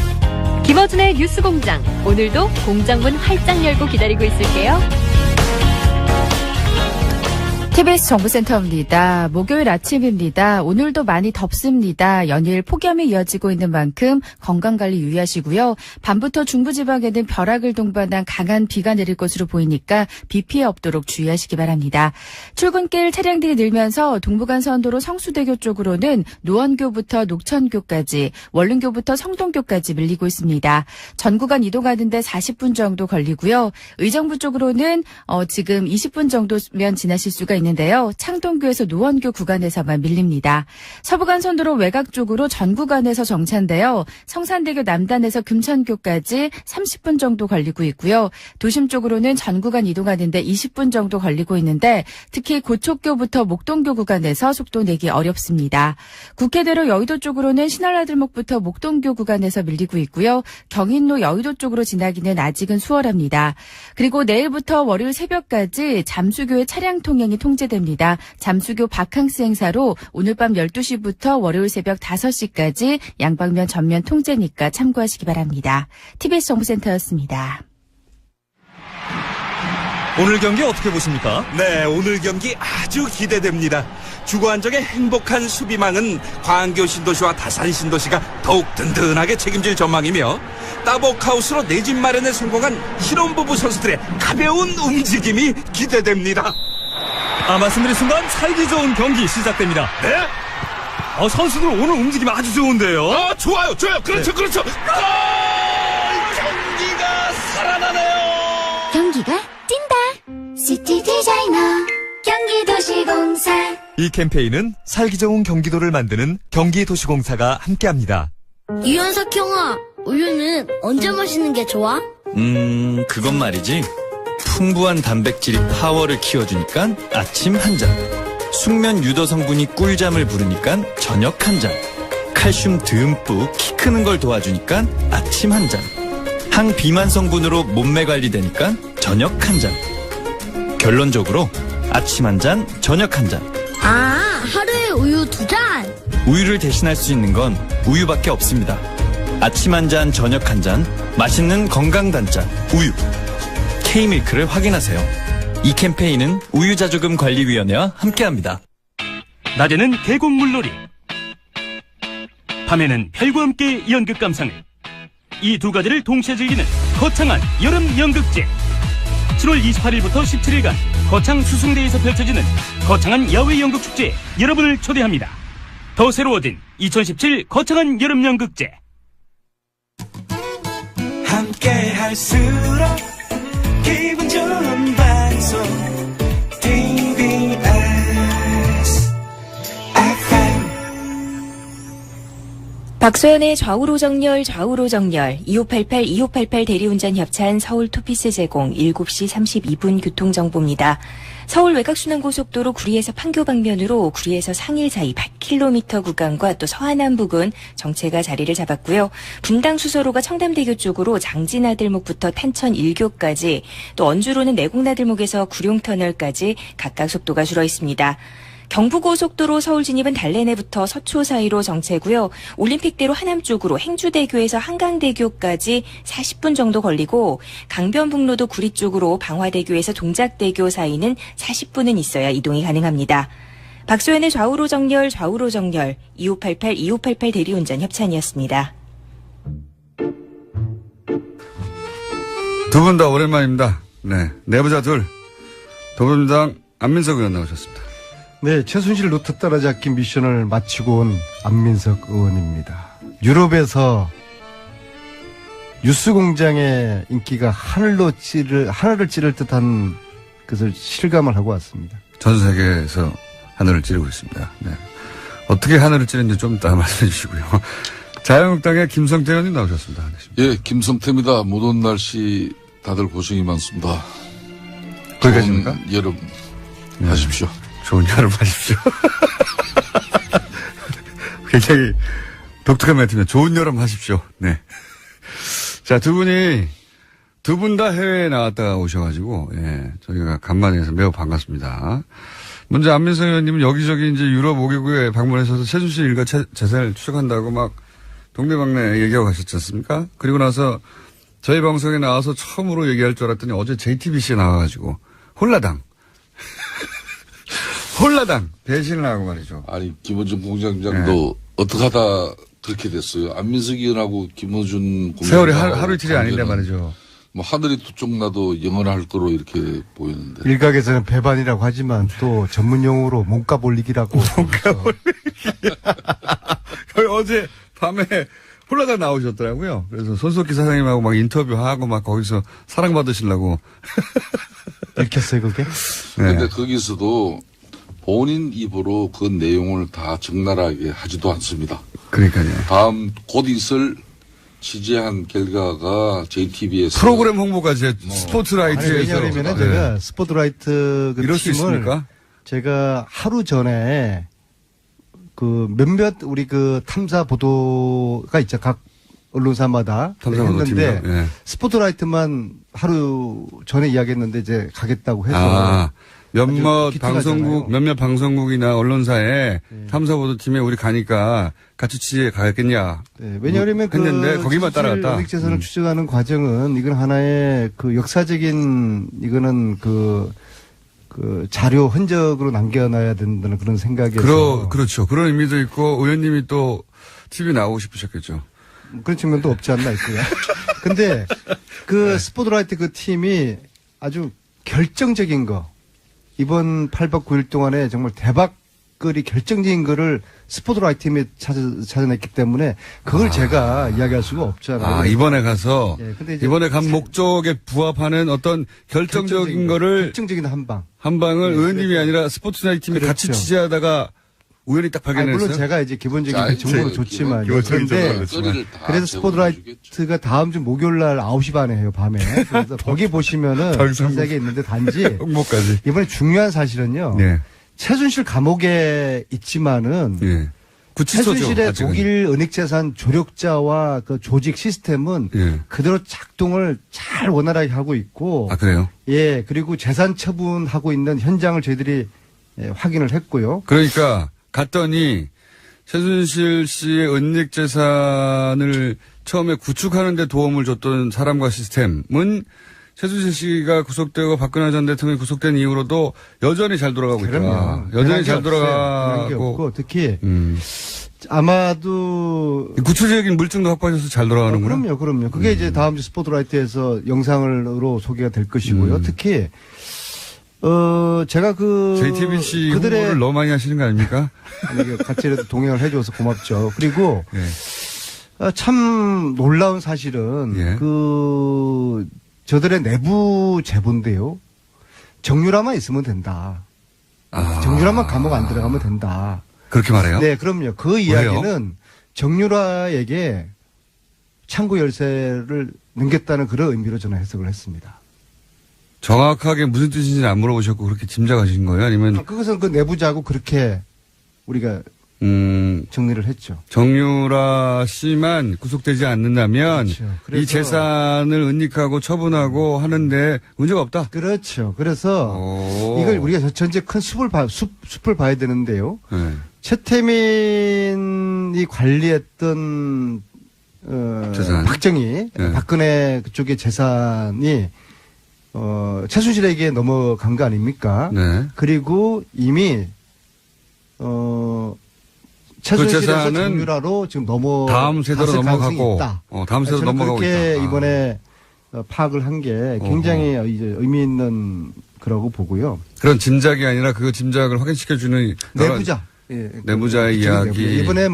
김어준의 뉴스공장, 오늘도 공장문 활짝 열고 기다리고 있을게요. TBS 정보센터입니다. 목요일 아침입니다. 오늘도 많이 덥습니다. 연일 폭염이 이어지고 있는 만큼 건강관리 유의하시고요. 밤부터 중부지방에는 벼락을 동반한 강한 비가 내릴 것으로 보이니까 비 피해 없도록 주의하시기 바랍니다. 출근길 차량들이 늘면서 동부간선도로 성수대교 쪽으로는 노원교부터 녹천교까지, 원룸교부터 성동교까지 밀리고 있습니다. 전 구간 이동하는데 40분 정도 걸리고요. 의정부 쪽으로는 지금 20분 정도면 지나실 수가 있는데요. 창동교에서 노원교 구간에서만 밀립니다. 서부간선도로 외곽 쪽으로 전 구간에서 정차인데요. 성산대교 남단에서 금천교까지 30분 정도 걸리고 있고요. 도심 쪽으로는 전 구간 이동하는데 20분 정도 걸리고 있는데 특히 고척교부터 목동교 구간에서 속도 내기 어렵습니다. 국회대로 여의도 쪽으로는 신할라들목부터 목동교 구간에서 밀리고 있고요. 경인로 여의도 쪽으로 지나기는 아직은 수월합니다. 그리고 내일부터 월요일 새벽까지 잠수교의 차량 통행이 통제됩니다. 잠수교 바캉스 행사로 오늘 밤 12시부터 월요일 새벽 5시까지 양방면 전면 통제니까 참고하시기 바랍니다. TBS 정보센터였습니다. 오늘 경기 어떻게 보십니까? 네, 오늘 경기 아주 기대됩니다. 주거안정의 행복한 수비망은 광교 신도시와 다산 신도시가 더욱 든든하게 책임질 전망이며 따복하우스로 내 집 마련에 성공한 신혼부부 선수들의 가벼운 움직임이 기대됩니다. 말씀드린 순간 살기 좋은 경기 시작됩니다. 네? 선수들 오늘 움직임 아주 좋은데요. 좋아요. 그렇죠. 그렇죠. 경기가 살아나네요. 경기가 뛴다. 시티 디자이너 경기도시공사. 이 캠페인은 살기 좋은 경기도를 만드는 경기도시공사가 함께합니다. 유연석 형아, 우유는 언제 마시는 게 좋아? 그건 말이지. 풍부한 단백질이 파워를 키워주니까 아침 한 잔. 숙면 유도 성분이 꿀잠을 부르니까 저녁 한 잔. 칼슘 듬뿍 키 크는 걸 도와주니까 아침 한 잔. 항비만 성분으로 몸매 관리되니까 저녁 한 잔. 결론적으로 아침 한 잔, 저녁 한 잔. 아, 하루에 우유 2잔. 우유를 대신할 수 있는 건 우유밖에 없습니다. 아침 한 잔, 저녁 한 잔, 맛있는 건강 단짠 우유. K밀크를 확인하세요. 이 캠페인은 우유자조금관리위원회와 함께합니다. 낮에는 계곡 물놀이, 밤에는 별과 함께 연극 감상을, 이 두 가지를 동시에 즐기는 거창한 여름 연극제. 7월 28일부터 17일간 거창 수승대에서 펼쳐지는 거창한 야외 연극 축제에 여러분을 초대합니다. 더 새로워진 2017 거창한 여름 연극제. 함께 할수록 기분 좋은 방송 TBS FM. 박소연의 좌우로 정렬 2588 대리운전 협찬 서울 투피스 제공 7시 32분 교통정보입니다. 서울 외곽순환고속도로 구리에서 판교 방면으로 구리에서 상일 사이 8km 구간과 또 서안남 부근 정체가 자리를 잡았고요. 분당 수서로가 청담대교 쪽으로 장진아들목부터 탄천 1교까지, 또 언주로는 내곡나들목에서 구룡터널까지 각각 속도가 줄어 있습니다. 경부고속도로 서울 진입은 달래내부터 서초 사이로 정체고요. 올림픽대로 하남 쪽으로 행주대교에서 한강대교까지 40분 정도 걸리고, 강변북로도 구리 쪽으로 방화대교에서 동작대교 사이는 40분은 있어야 이동이 가능합니다. 박소연의 좌우로 정렬 2588 대리운전 협찬이었습니다. 두 분 다 오랜만입니다. 네, 내부자 둘. 더불어민주당 안민석 의원 나오셨습니다. 네, 최순실 루트 따라잡기 미션을 마치고 온 안민석 의원입니다. 유럽에서 뉴스공장의 인기가 하늘을 찌를 듯한 것을 실감을 하고 왔습니다. 전 세계에서 하늘을 찌르고 있습니다. 네. 어떻게 하늘을 찌르는지 좀 이따 말씀해 주시고요. 자유한국당의 김성태 의원님 나오셨습니다. 예, 김성태입니다. 무더운 날씨 다들 고생이 많습니다. 거기까지입니까? 좋은 여름 하십시오. 좋은 여름 하십시오. 굉장히 독특한 멘트입니다. 좋은 여름 하십시오. 네. 자, 두 분 다 해외에 나갔다 오셔가지고, 예, 저희가 간만에 해서 매우 반갑습니다. 먼저 안민석 의원님은 여기저기 이제 유럽 5개국에 방문해서 최순실 일가 재산을 추적한다고 막 동네방네 얘기하고 가셨지 않습니까? 그리고 나서 저희 방송에 나와서 처음으로 얘기할 줄 알았더니 어제 JTBC에 나와가지고 홀라당 배신을 하고 말이죠. 아니, 김어준 공장장도 어떻게 하다 그렇게 됐어요. 안민석 의원하고 김어준 공장장. 세월이 하루 이틀이 아닌데 말이죠. 뭐 하늘이 두 쪽 나도 영원할 거로 이렇게 보이는데. 일각에서는 배반이라고 하지만 또 전문 용어로 몸값 올리기라고. 몸값 올리기. 어제 밤에 홀라당 나오셨더라고요. 그래서 손석희 사장님하고 막 인터뷰하고 막 거기서 사랑받으시려고. 읽혔어요, 그게? 네. 근데 거기서도 본인 입으로 그 내용을 다 적나라하게 하지도 않습니다. 그러니까요. 다음 곧 있을 취재한 결과가 JTBS 프로그램 홍보까지 스포트라이트에서. 왜냐하면 제가 스포트라이트 그 이럴 수 팀을 있습니까? 제가 하루 전에 그 몇몇 우리 그 탐사 보도가 있죠. 각 언론사마다 했는데 예. 스포트라이트만 하루 전에 이야기했는데 이제 가겠다고 해서. 아, 몇몇 방송국이나 언론사에 탐사보도팀에 우리 가니까 같이 취재에 가겠냐. 네, 왜냐하면 했는데 거기만 따라갔다. 연익재산을 추적하는 과정은 이건 하나의 그 역사적인 이거는 그 자료 흔적으로 남겨놔야 된다는 그런 생각에서. 그렇죠. 그런 의미도 있고 의원님이 또 TV 나오고 싶으셨겠죠. 그런 측면도 없지 않나 있고요. 근데 그 스포트라이트 그 팀이 아주 결정적인 거. 이번 8박 9일 동안에 정말 대박거리 결정적인 거를 스포트라이트 팀이 찾아냈기 때문에 그걸 제가 이야기할 수가 없잖아요. 이번에 가서 근데 이번에 간 목적에 부합하는 어떤 결정적인 거를 결정적인 한방을 의원님이 아니라 스포트라이트 팀이 같이 취재하다가 우연히 딱 발견했어요. 물론 제가 이제 기본적인 정보를 줬지만 그런데 그래서 스포트라이트가 다음 주 목요일 날 9시 반에 해요, 밤에. 그래서 거기 보시면은 자세하게 있는데 단지 홍보까지. 이번에 중요한 사실은요. 네. 최순실 감옥에 있지만은 예. 구치소죠. 최순실의 아직은. 독일 은닉재산 조력자와 그 조직 시스템은 예. 그대로 작동을 잘 원활하게 하고 있고. 아, 그래요? 예, 그리고 재산 처분하고 있는 현장을 저희들이 확인을 했고요. 그러니까 갔더니 최순실 씨의 은닉 재산을 처음에 구축하는 데 도움을 줬던 사람과 시스템은 최순실 씨가 구속되고 박근혜 전 대통령이 구속된 이후로도 여전히 잘 돌아가고 있다. 그럼요. 여전히 잘 변한 게 돌아가고. 없고 특히 아마도 구체적인 물증도 확보하셔서 잘 돌아가는구나. 그럼요. 그게 이제 다음 주 스포트라이트에서 영상으로 소개가 될 것이고요. 특히 제가 JTBC 그들의 홍보를 너무 많이 하시는 거 아닙니까? 아니, 같이 동행을 해줘서 고맙죠. 그리고 참 놀라운 사실은 저들의 내부 제보인데요. 정유라만 있으면 된다. 정유라만 감옥 안 들어가면 된다. 그렇게 말해요? 네, 그럼요. 그 이야기는 정유라에게 창구 열쇠를 넘겼다는 그런 의미로 저는 해석을 했습니다. 정확하게 무슨 뜻인지는 안 물어보셨고 그렇게 짐작하신 거예요? 아니면? 그것은 그 내부자고 그렇게 우리가 정리를 했죠. 정유라 씨만 구속되지 않는다면 그렇죠. 이 재산을 은닉하고 처분하고 하는데 문제가 없다. 그렇죠. 그래서 이걸 우리가 전체 큰 숲을 봐야 되는데요. 네. 최태민이 관리했던 재산. 박정희, 박근혜 그쪽의 재산이 최순실에게 넘어간 거 아닙니까? 네. 그리고 이미 최순실에서 재산은 정유라로 지금 다음 세대로 넘어가고 있다. 다음 세대로 넘어가고 그렇게 있다. 이번에 파악을 한 게 굉장히 이제 의미 있는 거라고 보고요. 그런 짐작이 아니라 그 짐작을 확인시켜주는 내부자. 내부자의 이야기. 이번에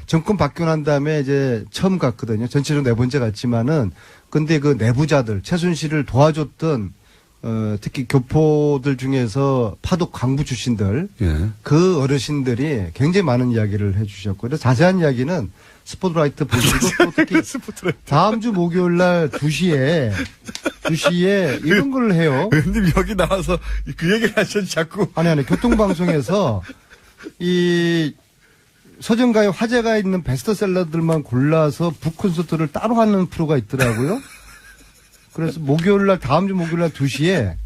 정권 바뀌고 난 다음에 이제 처음 갔거든요. 전체적으로 네 번째 갔지만은 근데 그 내부자들 최순실을 도와줬던 특히 교포들 중에서 파독 광부 출신들 그 어르신들이 굉장히 많은 이야기를 해주셨고 그래서 자세한 이야기는 스포트라이트 보시고 또 특히 다음 주 목요일 날 2시에 이런 걸 해요. 의원님 여기 나와서 그 얘기를 하셨지 자꾸. 아니 교통방송에서 이 서정가의 화제가 있는 베스트셀러들만 골라서 북콘서트를 따로 하는 프로가 있더라고요. 그래서 다음 주 목요일 날 2시에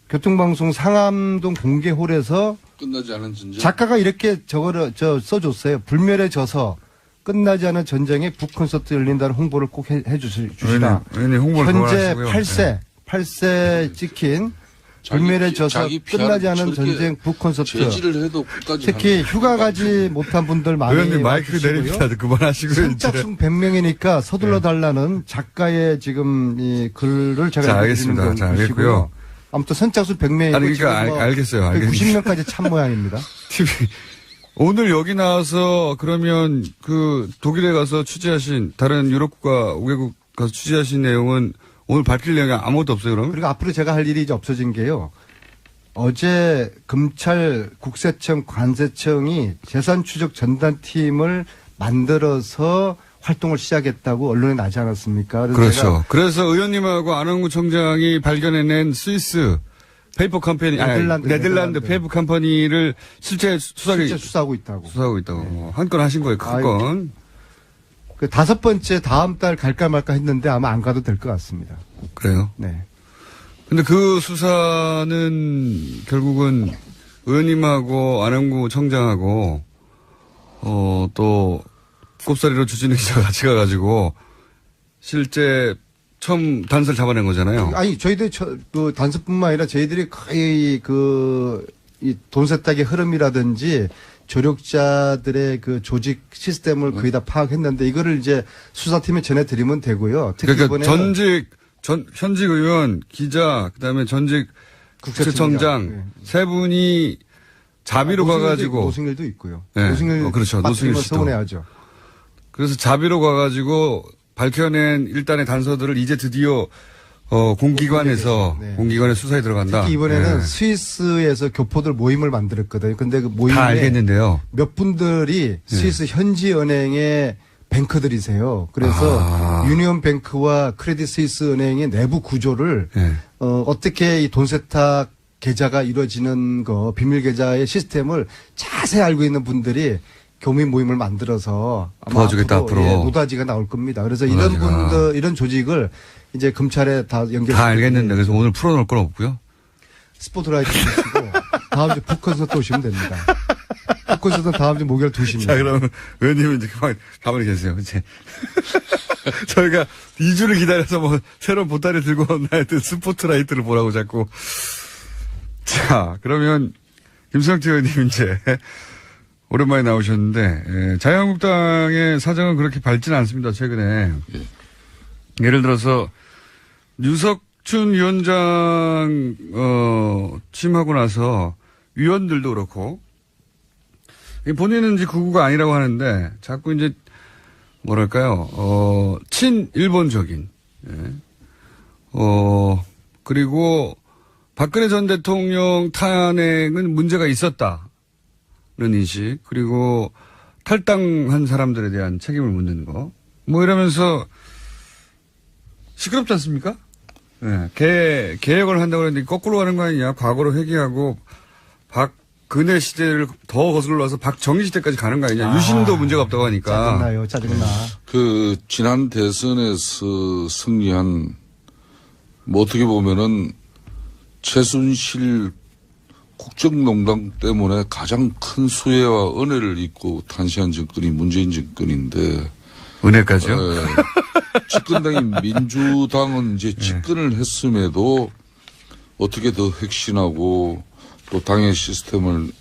교통방송 상암동 공개홀에서 끝나지 않은 전쟁. 작가가 이렇게 써줬어요. 불멸의 저서 끝나지 않은 전쟁에 북콘서트 열린다는 홍보를 꼭 해주시라. 현재 8세 찍힌 불멸의 저서 끝나지 않은 전쟁 북콘서트. 제지를 해도 끝까지 특히 휴가 가지 못한 분들 많이 의원님 마이크 내립니다. 그만하시고요. 선착순 100명이니까 서둘러 달라는 작가의 지금 이 글을 제가 알겠습니다. 자, 알겠고요. 아무튼 선착순 100명이고 아니 그러니까 알겠어요. 90명까지 찬 모양입니다. TV 오늘 여기 나와서 그러면 그 독일에 가서 취재하신 다른 유럽국가 5개국 가서 취재하신 내용은 오늘 밝힐 내용이 아무것도 없어요, 그럼? 그리고 앞으로 제가 할 일이 이제 없어진 게요. 어제 검찰 국세청 관세청이 재산 추적 전단팀을 만들어서 활동을 시작했다고 언론에 나지 않았습니까? 그렇죠. 그래서 의원님하고 안원구 청장이 발견해낸 스위스 페이퍼 컴퍼니, 네덜란드 페이퍼 컴퍼니를 실제 수사하고 있다고. 한 건 하신 거예요, 큰 건. 그 5번째 다음 달 갈까 말까 했는데 아마 안 가도 될 것 같습니다. 그래요? 네. 근데 그 수사는 결국은 의원님하고 안원구 청장하고 또 꼽사리로 주진우 기자가 같이 가가지고 실제 처음 단서를 잡아낸 거잖아요. 아니 저희들 그 단서뿐만 아니라 저희들이 거의 이 돈 세탁의 흐름이라든지 조력자들의 그 조직 시스템을 거의 다 파악했는데 이거를 이제 수사팀에 전해드리면 되고요. 특히 그러니까 현직 의원, 기자, 그다음에 전직 국세청장 세 분이 자비로 가가지고 노승일도 있고요. 네. 노승일 그렇죠. 노승일 씨도 서운해하죠. 그래서 자비로 가가지고 밝혀낸 일단의 단서들을 이제 드디어 공기관에서 공기관의 수사에 들어간다. 특히 이번에는 스위스에서 교포들 모임을 만들었거든요. 근데 그 모임에 다 알겠는데요. 몇 분들이 스위스 현지 은행의 뱅크들이세요. 그래서 유니온뱅크와 크레딧 스위스 은행의 내부 구조를 어떻게 이 돈 세탁 계좌가 이루어지는 거, 비밀 계좌의 시스템을 자세히 알고 있는 분들이 교민 모임을 만들어서 아마 도와주겠다, 앞으로. 예, 노다지가 나올 겁니다. 그래서 이런 노다지가. 분들, 이런 조직을 이제 검찰에 다 연결. 다 알겠는데 그래서 오늘 풀어놓을 건 없고요. 스포트라이트 보시고 다음 주 북콘서트 오시면 됩니다. 북콘서트 다음 주 목요일 2시입니다. 자, 그러면 의원님은 이제 그만 가만히 계세요. 이제 저희가 2주를 기다려서 뭐 새로운 보따리 들고 온 하여튼 스포트라이트를 보라고 자꾸. 자, 그러면 김성태 의원님 이제 오랜만에 나오셨는데 자유한국당의 사정은 그렇게 밝지는 않습니다. 최근에. 예를 들어서 유석춘 위원장 취임하고 나서 위원들도 그렇고 본인은 이제 극우가 아니라고 하는데 자꾸 이제 뭐랄까요 친일본적인 그리고 박근혜 전 대통령 탄핵은 문제가 있었다는 인식 그리고 탈당한 사람들에 대한 책임을 묻는 거 뭐 이러면서 시끄럽지 않습니까? 네, 개혁을 한다고 그랬는데 거꾸로 가는 거 아니냐. 과거로 회귀하고 박근혜 시대를 더 거슬러서 박정희 시대까지 가는 거 아니냐. 유신도 문제가 없다고 하니까. 짜증나요. 짜증나. 그 지난 대선에서 승리한 뭐 어떻게 보면은 최순실 국정농단 때문에 가장 큰 수혜와 은혜를 입고 탄생한 정권이 문재인 정권인데. 은혜까지요? 집권당인 민주당은 이제 집권을 했음에도 어떻게 더 혁신하고 또 당의 시스템을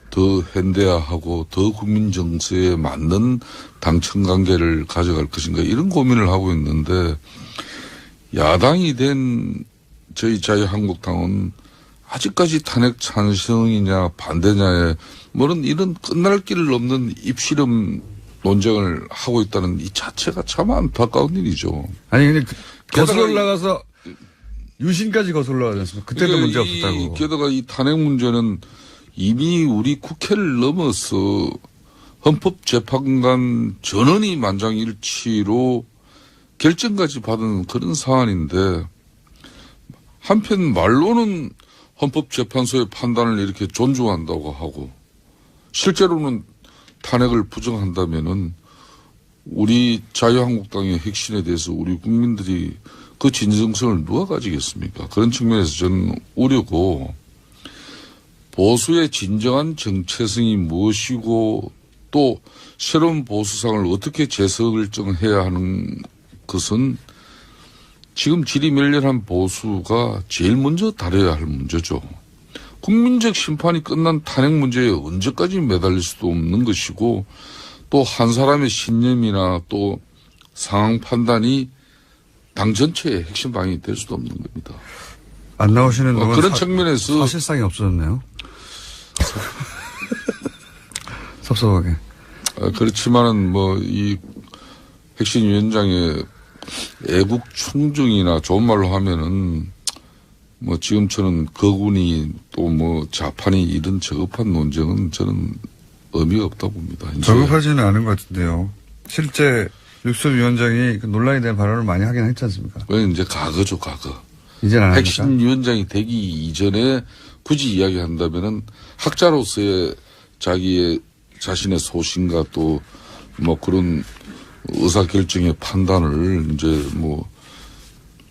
더 현대화하고 더 국민 정서에 맞는 당청 관계를 가져갈 것인가 이런 고민을 하고 있는데 야당이 된 저희 자유한국당은 아직까지 탄핵 찬성이냐 반대냐에 뭐는 이런 끝날 길을 없는 입시름 논쟁을 하고 있다는 이 자체가 참 안타까운 일이죠. 아니 근데 거슬러 올라가서 유신까지 거슬러 올라가지 않습니까? 그때도 문제 없었다고. 게다가 이 탄핵 문제는 이미 우리 국회를 넘어서 헌법재판관 전원이 만장일치로 결정까지 받은 그런 사안인데 한편 말로는 헌법재판소의 판단을 이렇게 존중한다고 하고 실제로는 탄핵을 부정한다면은 우리 자유한국당의 혁신에 대해서 우리 국민들이 그 진정성을 누가 가지겠습니까? 그런 측면에서 저는 우려고 보수의 진정한 정체성이 무엇이고 또 새로운 보수상을 어떻게 재설정해야 하는 것은 지금 지리멸렬한 보수가 제일 먼저 다뤄야 할 문제죠. 국민적 심판이 끝난 탄핵 문제에 언제까지 매달릴 수도 없는 것이고 또 한 사람의 신념이나 또 상황 판단이 당 전체의 핵심 방향이 될 수도 없는 겁니다. 안 나오시는 동안 그런 측면에서 사실상이 없어졌네요. 섭섭하게. 그렇지만은 뭐 이 핵심위원장의 애국 충정이나 좋은 말로 하면은 뭐 지금처럼 거군이 또 뭐 좌판이 이런 저급한 논쟁은 저는 의미가 없다고 봅니다. 저급하지는 않은 것 같은데요. 실제 육선 위원장이 그 논란에 대한 발언을 많이 하긴 했지 않습니까? 그건 이제 과거죠, 과거. 이제는 안 합니까? 핵심위원장이 되기 이전에 굳이 이야기한다면은 학자로서의 자신의 소신과 또 뭐 그런 의사결정의 판단을 이제 뭐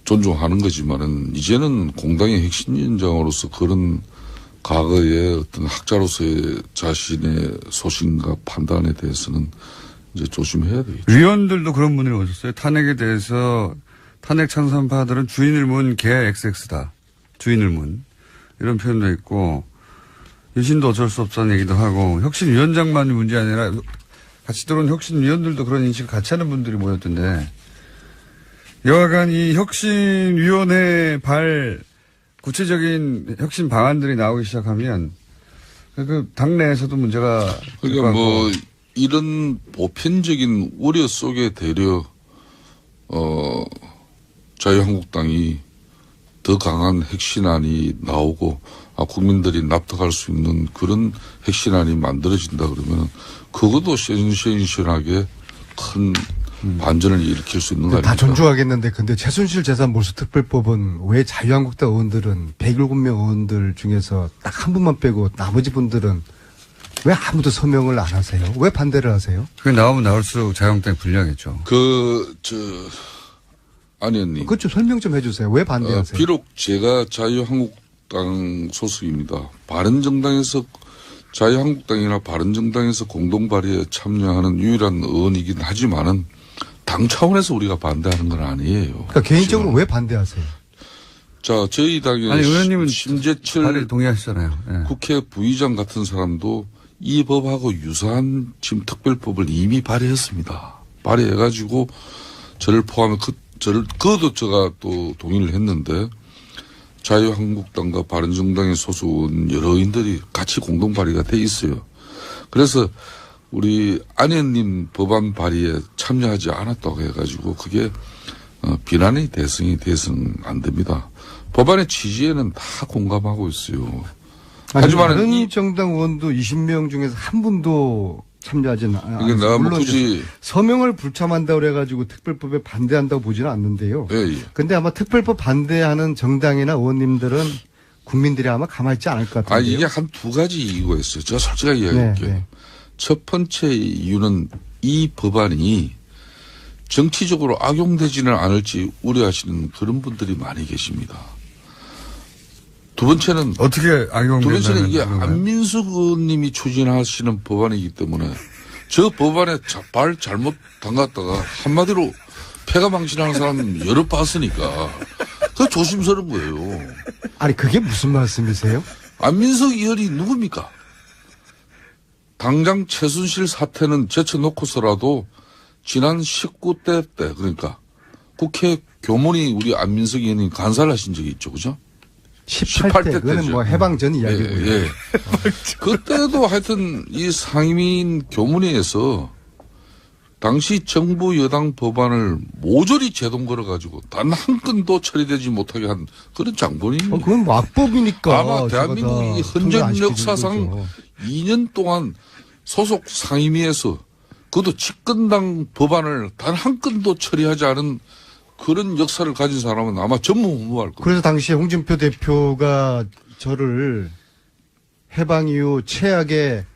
존중하는 거지만은 이제는 공당의 핵심위원장으로서 그런 과거의 어떤 학자로서의 자신의 소신과 판단에 대해서는 이제 조심해야 되겠죠. 위원들도 그런 분을 오셨어요. 탄핵에 대해서 탄핵 찬성파들은 주인을 문 개 XX다. 주인을 문. 이런 표현도 있고 유신도 어쩔 수 없다는 얘기도 하고 혁신위원장만이 문제 아니라 같이 들어온 혁신위원들도 그런 인식을 같이 하는 분들이 모였던데 여하간 이 혁신위원회 구체적인 혁신 방안들이 나오기 시작하면 그 당내에서도 문제가 그러니까 뭐 이런 보편적인 우려 속에 되려 자유한국당이 더 강한 핵심안이 나오고 국민들이 납득할 수 있는 그런 핵심안이 만들어진다 그러면 그것도 센세이션하게 큰 반전을 일으킬 수 있는 거 아닙니까? 다 존중하겠는데 근데 최순실 재산 몰수 특별법은 왜 자유한국당 의원들은 107명 의원들 중에서 딱 한 분만 빼고 나머지 분들은 왜 아무도 서명을 안 하세요? 왜 반대를 하세요? 그게 나오면 나올수록 자유한국당이 불리하겠죠. 안 의원님. 그것 좀 설명 좀 해주세요. 왜 반대하세요? 비록 제가 자유한국당 소속입니다. 자유한국당이나 바른정당에서 공동 발의에 참여하는 유일한 의원이긴 하지만은 당 차원에서 우리가 반대하는 건 아니에요. 그러니까 개인적으로 왜 반대하세요? 자, 저희 당의 아니, 의원님은 심재철 발의 동의하시잖아요. 예. 국회 부의장 같은 사람도 이 법하고 유사한 지금 특별법을 이미 발의했습니다. 발의해가지고 저를 포함해 그것도 제가 또 동의를 했는데 자유한국당과 바른정당의 소속 여러 의원들이 같이 공동 발의가 돼 있어요. 그래서 우리 안 의원님 법안 발의에 참여하지 않았다고 해가지고 그게 비난의 대상이 돼서는 안 됩니다. 법안의 취지에는 다 공감하고 있어요. 하지만 다른 정당 의원도 20명 중에서 한 분도 참여하지는 않았어요. 물론 서명을 불참한다고 그래가지고 특별법에 반대한다고 보지는 않는데요. 예. 근데 아마 특별법 반대하는 정당이나 의원님들은 국민들이 아마 가만히 있지 않을 것 같아요. 이게 한 두 가지 이유가 있어요. 제가 솔직하게 이야기할게요. 네. 첫 번째 이유는 이 법안이 정치적으로 악용되지는 않을지 우려하시는 그런 분들이 많이 계십니다. 두 번째는 어떻게 악용된다는 두 번째는 이게 건가요? 안민석 의원님이 추진하시는 법안이기 때문에 저 법안에 발 잘못 담갔다가 한마디로 폐가 망신하는 사람 여러 봤으니까 그 조심스러운 거예요. 아니 그게 무슨 말씀이세요? 안민석 의원이 누굽니까? 당장 최순실 사태는 제쳐놓고서라도 지난 19대 때 그러니까 국회 교문이 우리 안민석 의원이 간사를 하신 적이 있죠. 그죠? 18대 그거는 뭐 해방 전 이야기고요. 예. 그때도 하여튼 이 상임위인 교문회에서 당시 정부 여당 법안을 모조리 제동 걸어가지고 단 한 건도 처리되지 못하게 한 그런 장본입니다. 그건 뭐 악법이니까. 아마 대한민국이 헌정 역사상 2년 동안 소속 상임위에서 그것도 집권당 법안을 단 한 건도 처리하지 않은 그런 역사를 가진 사람은 아마 전무후무할 겁니다. 그래서 당시에 홍준표 대표가 저를 해방 이후 최악의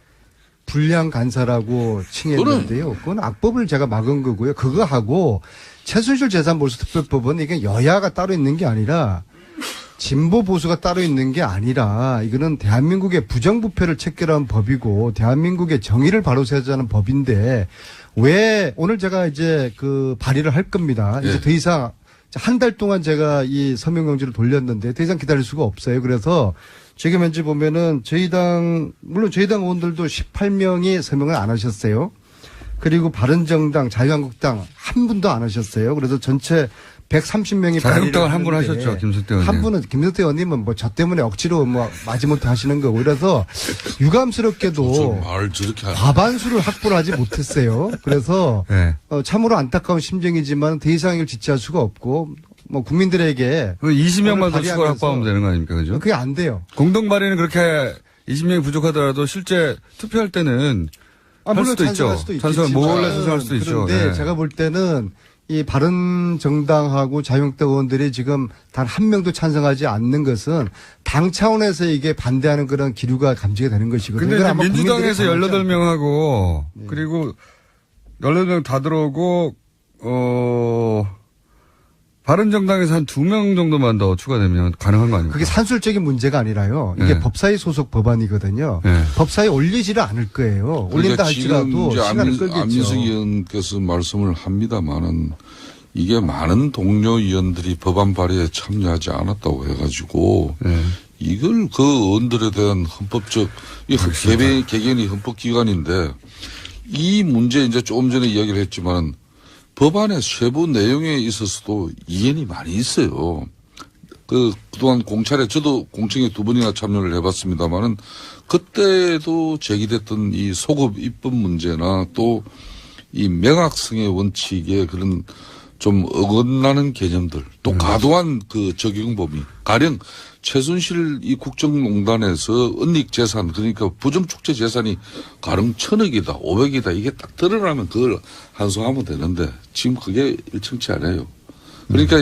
불량 간사라고 칭했는데요. 그건 악법을 제가 막은 거고요. 그거 하고 최순실 재산 몰수 특별법은 이게 여야가 따로 있는 게 아니라 진보 보수가 따로 있는 게 아니라 이거는 대한민국의 부정부패를 척결한 법이고 대한민국의 정의를 바로 세우자는 법인데 왜 오늘 제가 이제 그 발의를 할 겁니다. 이제 더 이상 한 달 동안 제가 이 서명용지를 돌렸는데 더 이상 기다릴 수가 없어요. 그래서 지금 현재 보면은 물론 저희 당 의원들도 18명이 서명을 안 하셨어요. 그리고 바른정당, 자유한국당 한 분도 안 하셨어요. 그래서 전체 130명이 자유한국당은 한 분 하셨죠, 김석대 의원님. 한 분은 김석대 의원님은 뭐 저 때문에 억지로 뭐 마지못해 하시는 거고 그래서 유감스럽게도 과반수를 확보를 하지 못했어요. 그래서 네. 참으로 안타까운 심정이지만 더 이상 이걸 지체할 수가 없고 뭐 국민들에게 20명만 더 추가 확보하면 되는 거 아닙니까, 그죠? 그게 안 돼요. 공동 발의는 그렇게 20명이 부족하더라도 실제 투표할 때는 할 수도 있죠. 찬성 몰래 찬성할 수도 있죠. 그런데 네. 제가 볼 때는 이 바른정당하고 자유한국당 의원들이 지금 단 한 명도 찬성하지 않는 것은 당 차원에서 이게 반대하는 그런 기류가 감지가 되는 것이거든요. 근데 민주당에서 18명하고 그리고 18명 다 들어오고 바른정당에서 한 2명 정도만 더 추가되면 가능한 거 아닙니까? 그게 산술적인 문제가 아니라요. 이게 법사위 소속 법안이거든요. 법사위에 올리지를 않을 거예요. 올린다 할지라도 시간을 끌겠죠. 안민석 의원께서 말씀을 합니다만은 이게 많은 동료 의원들이 법안 발의에 참여하지 않았다고 해가지고 이걸 그 의원들에 대한 헌법적 개개인이 헌법기관인데 이 문제 이제 조금 전에 이야기를 했지만 법안의 세부 내용에 있어서도 이견이 많이 있어요. 그동안 공찰에 저도 공청회 2번이나 참여를 해봤습니다만은 그때도 제기됐던 이 소급 입법 문제나 또 이 명확성의 원칙에 그런 좀 어긋나는 개념들, 또 과도한 그 적용 범위, 가령 최순실 이 국정농단에서 은닉 재산, 그러니까 부정축제 재산이 가령 1,000억이다, 500이다, 이게 딱 드러나면 그걸 한송하면 되는데, 지금 그게 일청치 않아요. 그러니까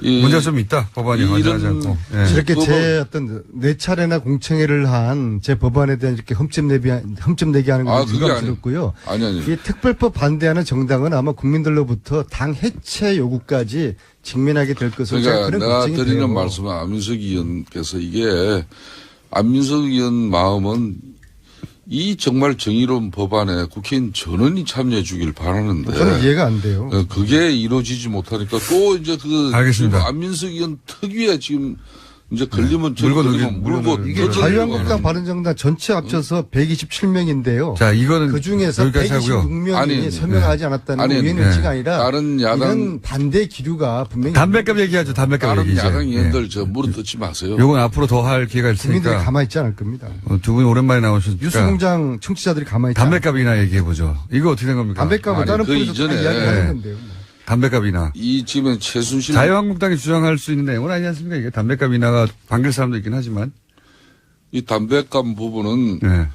문제가 좀 있다. 법안이 완전하지 않고. 예. 이렇게 제 어떤 4차례나 공청회를 한 제 법안에 대한 이렇게 흠집 내기 하는 건 유감스럽고요. 아니. 이 특별법 반대하는 정당은 아마 국민들로부터 당 해체 요구까지 직면하게 될 것으로 그러니까 그런 내가 걱정이 드리는 돼요. 말씀은 안민석 의원께서 이게 안민석 의원 마음은 이 정말 정의로운 법안에 국회의원 전원이 참여해 주길 바라는데. 저는 이해가 안 돼요. 그게 이루어지지 못하니까 또 이제 알겠습니다. 안민석 의원 특유의 지금 이제 걸리면 물고 이게 자유한국당 바른정당 전체 합쳐서 127명인데요. 자, 이거는 그 중에서 여기까지 하고요. 126명이 서명하지 않았다는 건 의원 의지가 아니라 다른 야당 이런 반대 기류가 분명히 담배값 얘기하죠. 담배값 다른 얘기죠. 야당 의원들 저 무릎 듣지 마세요. 요건 앞으로 더 할 기회가 국민들이 있으니까 가만히 있지 않을 겁니다. 두 분 오랜만에 나오셨으니까 뉴스공장 청취자들이 가만히 있지 않을 담배값이나 얘기해 보죠. 이거 어떻게 된 겁니까? 담배값은 다른 그 프로에서 다 이야기하는 건데요. 담배값이나 이 지금 최순실 자유한국당이 주장할 수 있는 내용은 아니지 않습니까? 이게 담배값 인하가 반길 사람도 있긴 하지만 이 담배값 부분은 네.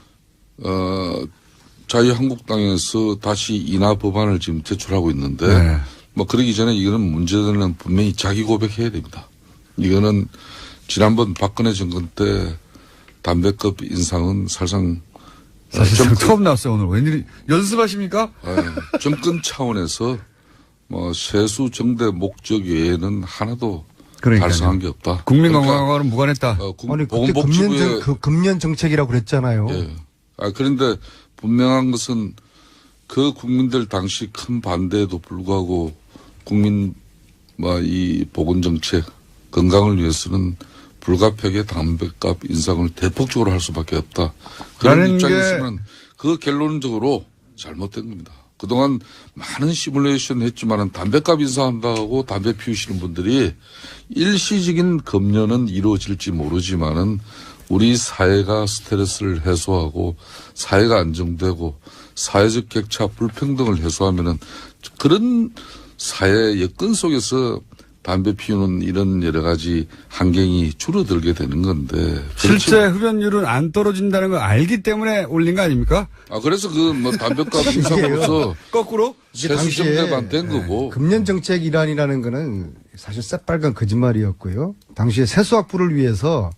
자유한국당에서 다시 인하 법안을 지금 제출하고 있는데 네. 뭐 그러기 전에 이거는 문제는 분명히 자기 고백해야 됩니다. 이거는 지난번 박근혜 정권 때 담배값 인상은 사실상 처음 나왔어요 오늘. 웬일이 연습하십니까? 정권 차원에서 뭐 세수 정대 목적 외에는 하나도 그러니까요. 달성한 게 없다. 국민 건강과는 무관했다. 아니 그때 금년 정책이라고 그랬잖아요. 예. 그런데 분명한 것은 그 국민들 당시 큰 반대에도 불구하고 국민 이 보건 정책 건강을 위해서는 불가피하게 담배값 인상을 대폭적으로 할 수밖에 없다. 그런 입장에서는 그 결론적으로 잘못된 겁니다. 그동안 많은 시뮬레이션 했지만은 담배값 인상한다고 담배 피우시는 분들이 일시적인 금년은 이루어질지 모르지만은 우리 사회가 스트레스를 해소하고 사회가 안정되고 사회적 격차 불평등을 해소하면은 그런 사회 여건 속에서 담배 피우는 이런 여러 가지 환경이 줄어들게 되는 건데. 실제 흡연율은 안 떨어진다는 걸 알기 때문에 올린 거 아닙니까? 그래서 담배값 인상으로서 거꾸로 세수정대만 된 거고. 금년 정책 일환이라는 거는 사실 새빨간 거짓말이었고요. 당시에 세수 확보를 위해서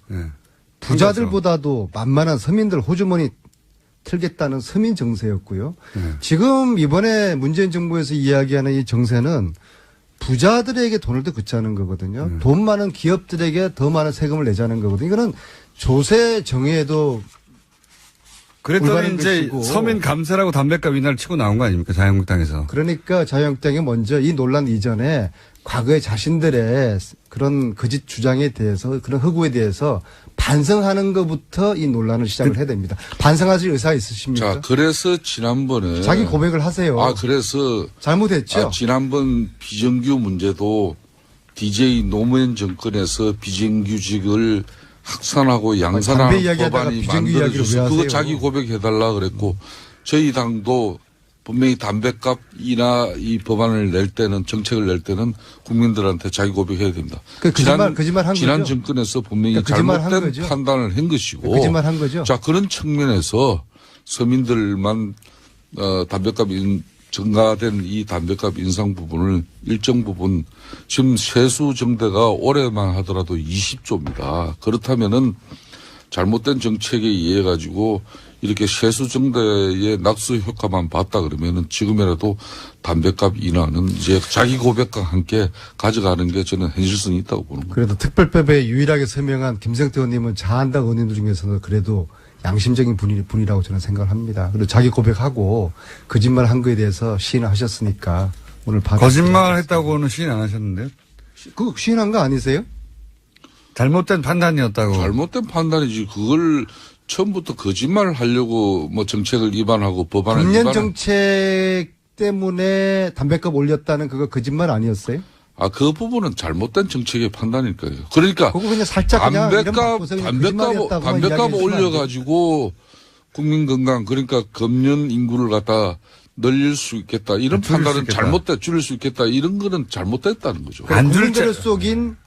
부자들보다도 만만한 서민들 호주머니 틀겠다는 서민 정세였고요. 지금 이번에 문재인 정부에서 이야기하는 이 정세는 부자들에게 돈을 더 긋자는 거거든요. 돈 많은 기업들에게 더 많은 세금을 내자는 거거든요. 이거는 조세 정의에도 그랬더니 이제 서민 감세라고 담배값 인하를 치고 나온 거 아닙니까? 자유한국당에서. 그러니까 자유한국당이 먼저 이 논란 이전에 과거에 자신들의 그런 거짓 주장에 대해서 그런 허구에 대해서 반성하는 것부터 이 논란을 시작을 해야 됩니다. 반성하실 의사 있으십니까? 자, 그래서 지난번에 자기 고백을 하세요. 그래서 잘못했죠. 지난번 비정규 문제도 DJ 노무현 정권에서 비정규직을 확산하고 양산하는 법안이 만들어져서 그거 자기 고백해달라 그랬고 저희 당도 분명히 담배값 인하 이 법안을 낼 때는 정책을 낼 때는 국민들한테 자기 고백해야 됩니다. 거짓말 한 지난 거죠. 정권에서 분명히 잘못된 판단을 한 것이고. 거짓말 한 거죠. 자, 그런 측면에서 서민들만 담배값 증가된 이 담배값 인상 부분을 일정 부분 지금 세수 정대가 올해만 하더라도 20조입니다. 그렇다면은 잘못된 정책에 의해 가지고 이렇게 세수 정대의 낙수 효과만 봤다 그러면은 지금이라도 담배값 인하는 이제 자기 고백과 함께 가져가는 게 저는 현실성이 있다고 보는 겁니다. 그래도 특별법에 유일하게 서명한 김성태 의원님은 자한당 의원님들 중에서는 그래도 양심적인 분이라고 저는 생각을 합니다. 그리고 자기 고백하고 거짓말 한 거에 대해서 시인을 하셨으니까 오늘 거짓말 했다고는 시인 안 하셨는데요? 그거 시인한 거 아니세요? 잘못된 판단이었다고. 잘못된 판단이지. 그걸 처음부터 거짓말을 하려고 뭐 정책을 위반하고 법안을 위반하고. 금년 정책 때문에 담배값 올렸다는 그거 거짓말 아니었어요? 그 부분은 잘못된 정책의 판단일까요. 그러니까 그거 그냥 살짝 담배값 올려가지고 국민 건강 그러니까 금년 인구를 갖다 늘릴 수 있겠다. 이런 줄일 수 판단은 있겠다. 잘못됐, 줄일 수 있겠다. 이런 거는 잘못됐다는 거죠. 국민들을 속인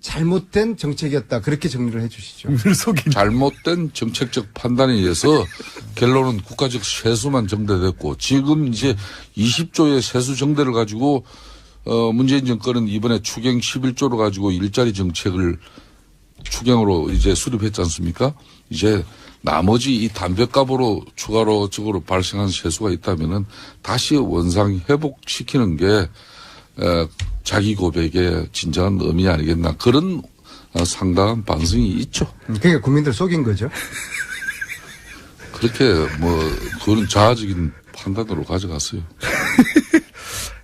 잘못된 정책이었다. 그렇게 정리를 해 주시죠. 잘못된 정책적 판단에 의해서 결론은 국가적 세수만 정대됐고 지금 이제 20조의 세수 정대를 가지고 문재인 정권은 이번에 추경 11조를 가지고 일자리 정책을 추경으로 이제 수립했지 않습니까? 이제 나머지 이 담배값으로 추가로 적으로 발생한 세수가 있다면은 다시 원상 회복시키는 게 자기 고백의 진정한 의미 아니겠나. 그런 상당한 반성이 있죠. 그러니까 국민들 속인 거죠. 그렇게 그런 자아적인 판단으로 가져갔어요.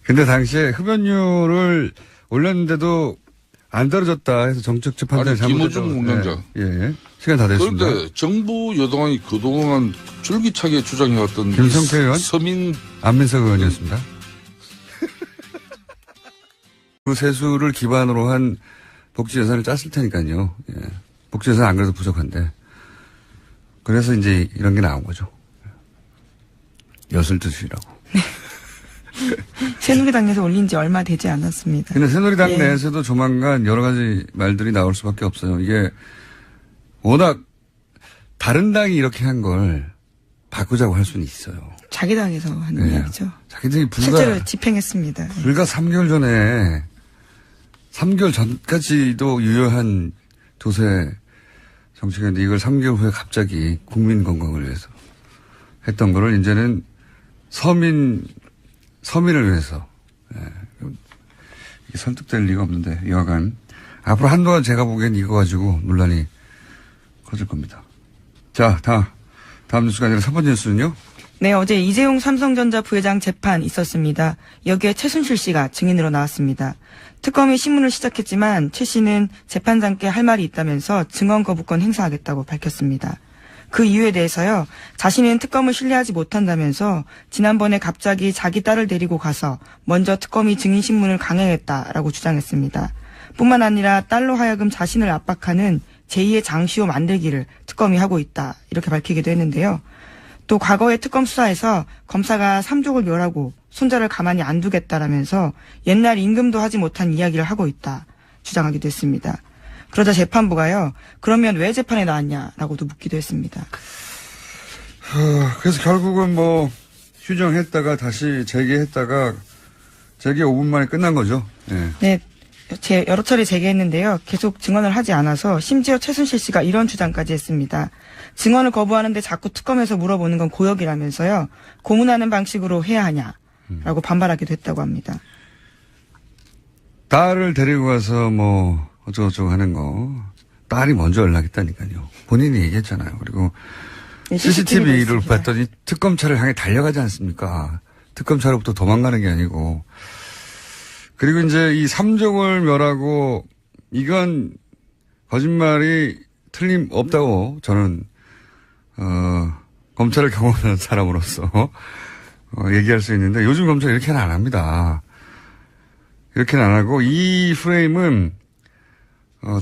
근데 당시에 흡연료를 올렸는데도 안 떨어졌다 해서 정책적 판단이 잘못됐다고. 김호중 공장장. 예. 시간 다 됐습니다. 그런데 정부 여당이 그동안 줄기차게 주장해왔던 김성태 의원? 서민 안민석 의원이었습니다. 그 세수를 기반으로 한 복지 예산을 짰을 테니까요. 예. 복지 예산 안 그래도 부족한데. 그래서 이제 이런 게 나온 거죠. 엿을 드시라고. 새누리당에서 올린 지 얼마 되지 않았습니다. 근데 새누리당 예. 내에서도 조만간 여러 가지 말들이 나올 수밖에 없어요. 이게 워낙 다른 당이 이렇게 한 걸 바꾸자고 할 수는 있어요. 자기 당에서 하는 네. 이야기죠. 자기들이 실제로 집행했습니다. 불과 3개월 전에 3개월 전까지도 유효한 조세 정책이었는데 이걸 3개월 후에 갑자기 국민 건강을 위해서 했던 거를 이제는 서민을 위해서. 예. 이게 설득될 리가 없는데 여하간 앞으로 한동안 제가 보기엔 이거 가지고 논란이 커질 겁니다. 자, 다음 뉴스가 아니라 3번째 뉴스는요? 네, 어제 이재용 삼성전자 부회장 재판 있었습니다. 여기에 최순실 씨가 증인으로 나왔습니다. 특검이 신문을 시작했지만 최 씨는 재판장께 할 말이 있다면서 증언 거부권 행사하겠다고 밝혔습니다. 그 이유에 대해서요, 자신은 특검을 신뢰하지 못한다면서 지난번에 갑자기 자기 딸을 데리고 가서 먼저 특검이 증인 신문을 강행했다라고 주장했습니다. 뿐만 아니라 딸로 하여금 자신을 압박하는 제2의 장시호 만들기를 특검이 하고 있다, 이렇게 밝히기도 했는데요. 또 과거의 특검 수사에서 검사가 삼족을 멸하고 손자를 가만히 안 두겠다라면서 옛날 임금도 하지 못한 이야기를 하고 있다 주장하기도 했습니다. 그러자 재판부가요, 그러면 왜 재판에 나왔냐라고도 묻기도 했습니다. 그래서 결국은 휴정했다가 다시 재개했다가 재개 5분 만에 끝난 거죠. 네. 여러 차례 재개했는데요. 계속 증언을 하지 않아서 심지어 최순실 씨가 이런 주장까지 했습니다. 증언을 거부하는데 자꾸 특검에서 물어보는 건 고역이라면서요. 고문하는 방식으로 해야 하냐라고 반발하기도 했다고 합니다. 딸을 데리고 가서 어쩌고저쩌고 하는 거. 딸이 먼저 연락했다니까요. 본인이 얘기했잖아요. 그리고 네, CCTV를 봤더니 특검차를 향해 달려가지 않습니까? 특검차로부터 도망가는 게 아니고. 그리고 이제 이 삼족을 멸하고 이건 거짓말이 틀림없다고 저는 검찰을 경험하는 사람으로서 얘기할 수 있는데 요즘 검찰 이렇게는 안 합니다. 이렇게는 안 하고 이 프레임은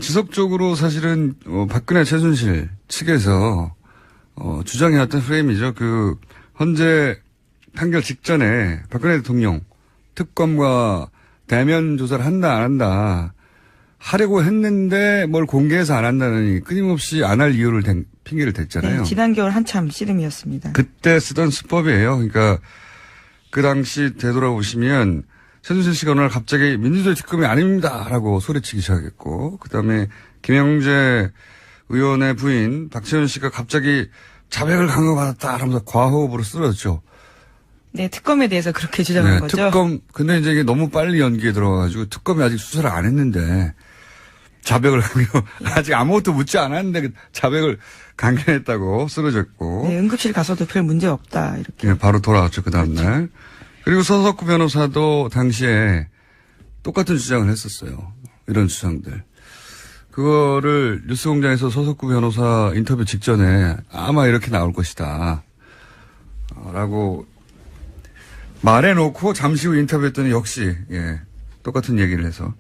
지속적으로 사실은 박근혜 최순실 측에서 주장해왔던 프레임이죠. 그 헌재 판결 직전에 박근혜 대통령 특검과 대면 조사를 한다 안 한다 하려고 했는데 뭘 공개해서 안 한다느니 끊임없이 안 할 이유를 핑계를 댔잖아요. 네, 지난 겨울 한참 씨름이었습니다. 그때 쓰던 수법이에요. 그러니까 그 당시 되돌아보시면 최순실 씨가 어느 날 갑자기 민주주의 특검이 아닙니다라고 소리치기 시작했고, 그다음에 김영재 의원의 부인 박채원 씨가 갑자기 자백을 강요받았다 하면서 과호흡으로 쓰러졌죠. 네, 특검에 대해서 그렇게 주장한 거죠. 특검, 근데 이제 이게 너무 빨리 연기에 들어가가지고 특검이 아직 수사를 안 했는데 자백을 강요, 아직 아무것도 묻지 않았는데 자백을 강요했다고 쓰러졌고. 네, 응급실 가서도 별 문제 없다, 이렇게. 네, 바로 돌아왔죠, 그 다음날. 그리고 서석구 변호사도 당시에 똑같은 주장을 했었어요. 이런 주장들. 그거를 뉴스공장에서 서석구 변호사 인터뷰 직전에 아마 이렇게 나올 것이다. 라고 말해놓고 잠시 후 인터뷰했더니 역시, 똑같은 얘기를 해서.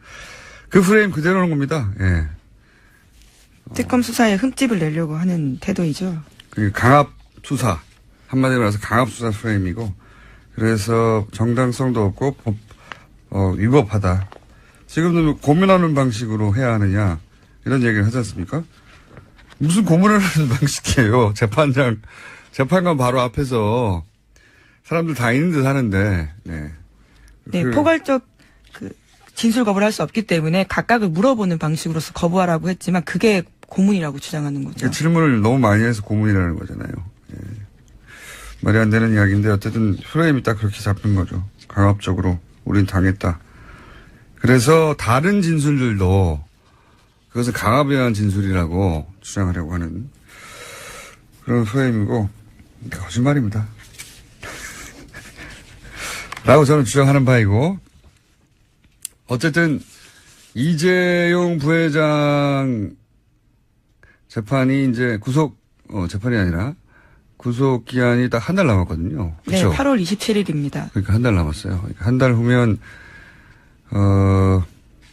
그 프레임 그대로는 겁니다. 예. 특검 수사에 흠집을 내려고 하는 태도이죠. 강압 수사. 한마디로 해서 강압 수사 프레임이고. 그래서 정당성도 없고 위법하다. 지금도 고문하는 방식으로 해야 하느냐 이런 얘기를 하지 않습니까? 무슨 고문을 하는 방식이에요. 재판관 바로 앞에서 사람들 다 있는 듯 하는데. 네, 포괄적 진술 거부를 할 수 없기 때문에 각각을 물어보는 방식으로서 거부하라고 했지만 그게 고문이라고 주장하는 거죠. 질문을 너무 많이 해서 고문이라는 거잖아요. 말이 안 되는 이야기인데 어쨌든 프레임이 딱 그렇게 잡힌 거죠. 강압적으로 우린 당했다. 그래서 다른 진술들도 그것은 강압에 의한 진술이라고 주장하려고 하는 그런 프레임이고 거짓말입니다. 라고 저는 주장하는 바이고 어쨌든 이재용 부회장 재판이 이제 재판이 아니라 구속 기한이 딱 한 달 남았거든요. 그렇죠? 네, 8월 27일입니다. 그러니까 한 달 남았어요. 그러니까 한 달 후면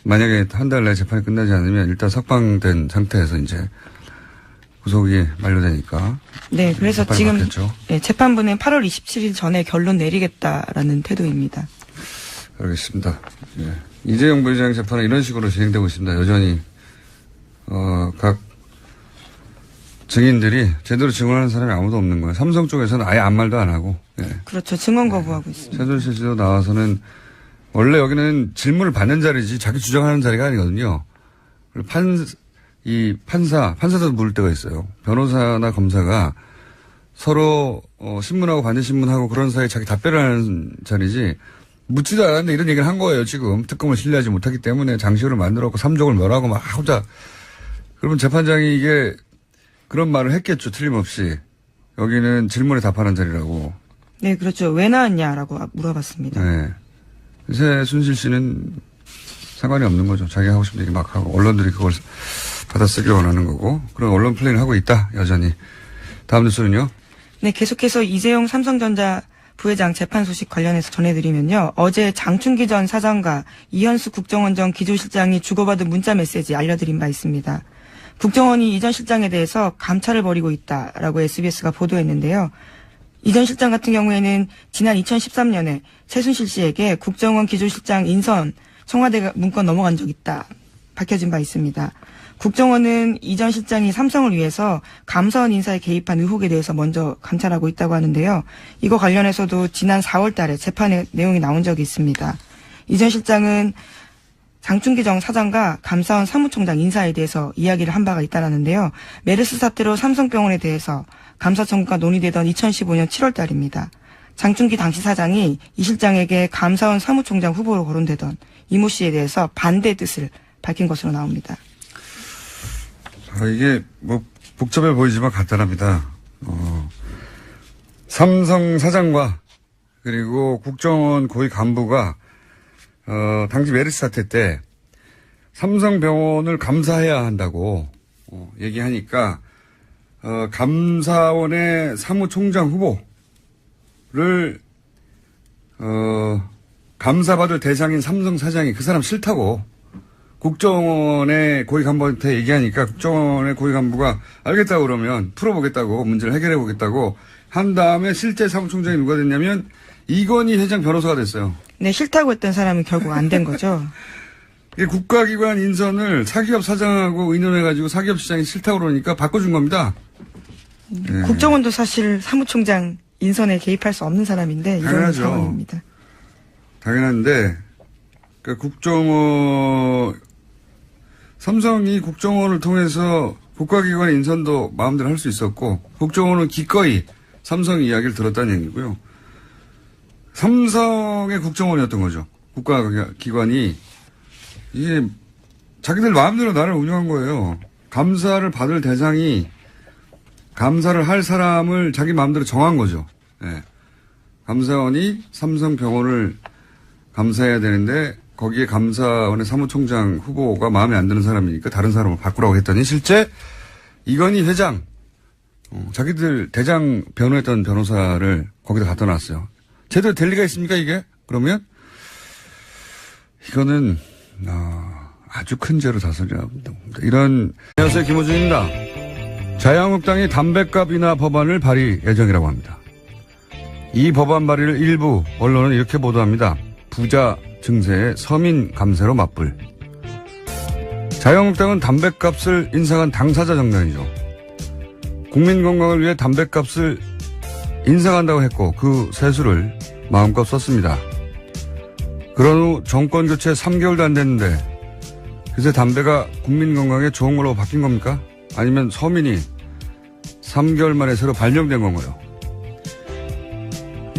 만약에 한 달 내에 재판이 끝나지 않으면 일단 석방된 상태에서 이제 구속이 만료되니까. 네, 그래서 지금 받겠죠. 재판부는 8월 27일 전에 결론 내리겠다라는 태도입니다. 알겠습니다. 이재용 부회장 재판은 이런 식으로 진행되고 있습니다. 여전히 각 증인들이 제대로 증언하는 사람이 아무도 없는 거예요. 삼성 쪽에서는 아예 아무 말도 안 하고. 그렇죠. 증언 거부하고 있습니다. 최순실 씨도 나와서는 원래 여기는 질문을 받는 자리지 자기 주장하는 자리가 아니거든요. 그리고 판사도 물을 때가 있어요. 변호사나 검사가 서로 신문하고 반대 신문하고 그런 사이에 자기 답변을 하는 자리지 묻지도 않았는데 이런 얘기를 한 거예요. 지금 특검을 신뢰하지 못하기 때문에 장시호를 만들었고 삼족을 멸하고 막 혼자. 그러면 재판장이 이게 그런 말을 했겠죠. 틀림없이. 여기는 질문에 답하는 자리라고. 네, 그렇죠. 왜 나왔냐라고 물어봤습니다. 네. 최순실 씨는 상관이 없는 거죠. 자기가 하고 싶은 얘기 막 하고 언론들이 그걸 받아쓰기 원하는 거고 그런 언론 플레이를 하고 있다. 여전히. 다음 뉴스는요. 네, 계속해서 이재용 삼성전자 부회장 재판 소식 관련해서 전해드리면요. 어제 장충기 전 사장과 이현수 국정원 전 기조실장이 주고받은 문자 메시지 알려드린 바 있습니다. 국정원이 이 전 실장에 대해서 감찰을 벌이고 있다라고 SBS가 보도했는데요. 이 전 실장 같은 경우에는 지난 2013년에 최순실 씨에게 국정원 기조실장 인선 청와대 문건 넘어간 적 있다 밝혀진 바 있습니다. 국정원은 이 전 실장이 삼성을 위해서 감사원 인사에 개입한 의혹에 대해서 먼저 감찰하고 있다고 하는데요. 이거 관련해서도 지난 4월 달에 재판에 내용이 나온 적이 있습니다. 이 전 실장은 장충기 전 사장과 감사원 사무총장 인사에 대해서 이야기를 한 바가 있다라는데요. 메르스 사태로 삼성병원에 대해서 감사 청구가 논의되던 2015년 7월 달입니다. 장충기 당시 사장이 이 실장에게 감사원 사무총장 후보로 거론되던 이모 씨에 대해서 반대 뜻을 밝힌 것으로 나옵니다. 이게 복잡해 보이지만 간단합니다. 삼성 사장과 그리고 국정원 고위 간부가 당시 메르스 사태 때 삼성병원을 감사해야 한다고 얘기하니까 감사원의 사무총장 후보를 감사받을 대상인 삼성 사장이 그 사람 싫다고 국정원의 고위 간부한테 얘기하니까 국정원의 고위 간부가 알겠다고 그러면 풀어보겠다고 문제를 해결해보겠다고 한 다음에 실제 사무총장이 누가 됐냐면 이건희 회장 변호사가 됐어요. 네, 싫다고 했던 사람은 결국 안 된 거죠. 이게 국가기관 인선을 사기업 사장하고 의논해가지고 사기업 시장이 싫다고 그러니까 바꿔준 겁니다. 네. 국정원도 사실 사무총장 인선에 개입할 수 없는 사람인데 이런 상황입니다. 당연한데 그러니까 삼성이 국정원을 통해서 국가기관 인선도 마음대로 할 수 있었고 국정원은 기꺼이 삼성 이야기를 들었다는 얘기고요. 삼성의 국정원이었던 거죠. 국가기관이 이게 자기들 마음대로 나를 운영한 거예요. 감사를 받을 대상이 감사를 할 사람을 자기 마음대로 정한 거죠. 네. 감사원이 삼성병원을 감사해야 되는데 거기에 감사원의 사무총장 후보가 마음에 안 드는 사람이니까 다른 사람을 바꾸라고 했더니 실제 이건희 회장 자기들 대장 변호했던 변호사를 거기다 갖다 놨어요. 제대로 될 리가 있습니까 이게? 그러면 이거는 아주 큰 죄로 다스려야 합니다. 이런 안녕하세요. 김호준입니다. 자유한국당이 담배값 인하 법안을 발의 예정이라고 합니다. 이 법안 발의를 일부 언론은 이렇게 보도합니다. 부자 증세에 서민 감세로 맞불. 자유한국당은 담뱃값을 인상한 당사자 정당이죠. 국민 건강을 위해 담뱃값을 인상한다고 했고 그 세수를 마음껏 썼습니다. 그런 후 정권 교체 3개월도 안 됐는데 그새 담배가 국민 건강에 좋은 걸로 바뀐 겁니까? 아니면 서민이 3개월 만에 새로 발령된 건가요?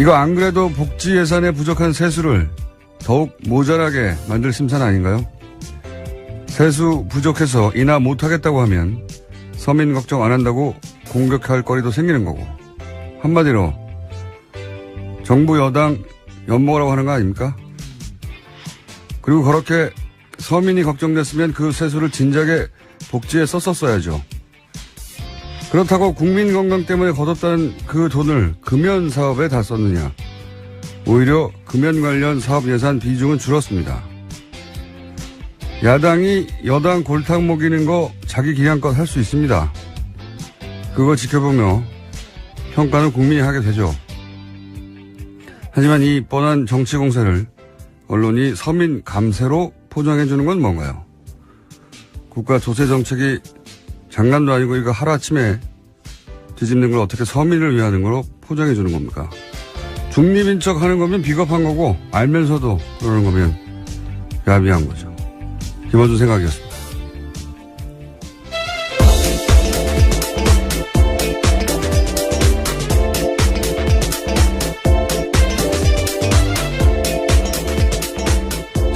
이거 안 그래도 복지 예산에 부족한 세수를 더욱 모자라게 만들 심산 아닌가요? 세수 부족해서 인하 못하겠다고 하면 서민 걱정 안 한다고 공격할 거리도 생기는 거고 한마디로 정부 여당 엿먹으라고 하는 거 아닙니까? 그리고 그렇게 서민이 걱정됐으면 그 세수를 진작에 복지에 썼었어야죠. 그렇다고 국민 건강 때문에 거뒀다는 그 돈을 금연 사업에 다 썼느냐. 오히려 금연 관련 사업 예산 비중은 줄었습니다. 야당이 여당 골탕 먹이는 거 자기 기량껏 할 수 있습니다. 그거 지켜보며 평가는 국민이 하게 되죠. 하지만 이 뻔한 정치 공세를 언론이 서민 감세로 포장해주는 건 뭔가요? 국가 조세 정책이 장난도 아니고 이거 하루아침에 뒤집는 걸 어떻게 서민을 위하는 걸로 포장해 주는 겁니까? 중립인 척 하는 거면 비겁한 거고 알면서도 그러는 거면 야비한 거죠. 김원준 생각이었습니다.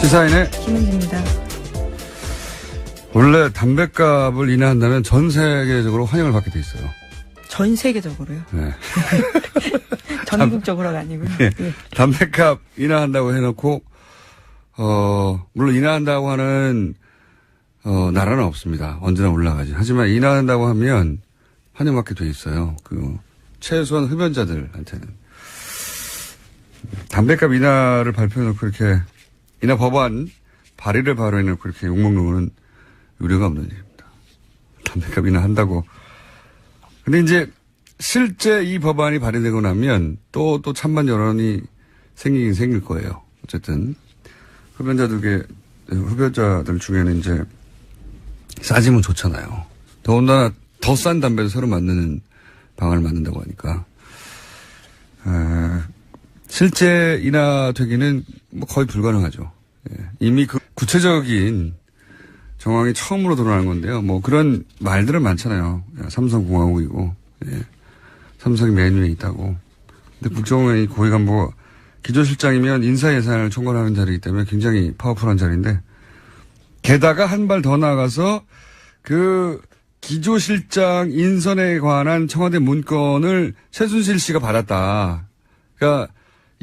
시사인의 김은지입니다. 원래 담뱃값을 인하한다면 전 세계적으로 환영을 받게 돼 있어요. 전 세계적으로요? 네. 전국적으로가 아니고요. 네. 네. 담뱃값 인하한다고 해놓고 물론 인하한다고 하는 나라는 없습니다. 언제나 올라가지. 하지만 인하한다고 하면 환영받게 돼 있어요. 최소한 흡연자들한테는. 담뱃값 인하를 발표해놓고 이렇게 인하 법안 발의를 발의해놓고 이렇게 욕먹는 거는 우려가 없는 일입니다. 담뱃값 인하한다고. 근데 이제 실제 이 법안이 발의되고 나면 또 찬반 여론이 생기긴 생길 거예요. 어쨌든 흡연자들 중에는 이제 싸지면 좋잖아요. 더군다나 더 싼 담배를 서로 만드는 방안을 만든다고 하니까. 실제 인하되기는 뭐 거의 불가능하죠. 예. 이미 그 구체적인 정황이 처음으로 드러나는 건데요. 뭐 그런 말들은 많잖아요. 삼성공화국이고, 예. 삼성이 맨 위에 있다고. 근데 국정원의 고위 간부가 기조실장이면 인사예산을 총괄하는 자리이기 때문에 굉장히 파워풀한 자리인데, 게다가 한 발 더 나아가서 그 기조실장 인선에 관한 청와대 문건을 최순실 씨가 받았다. 그러니까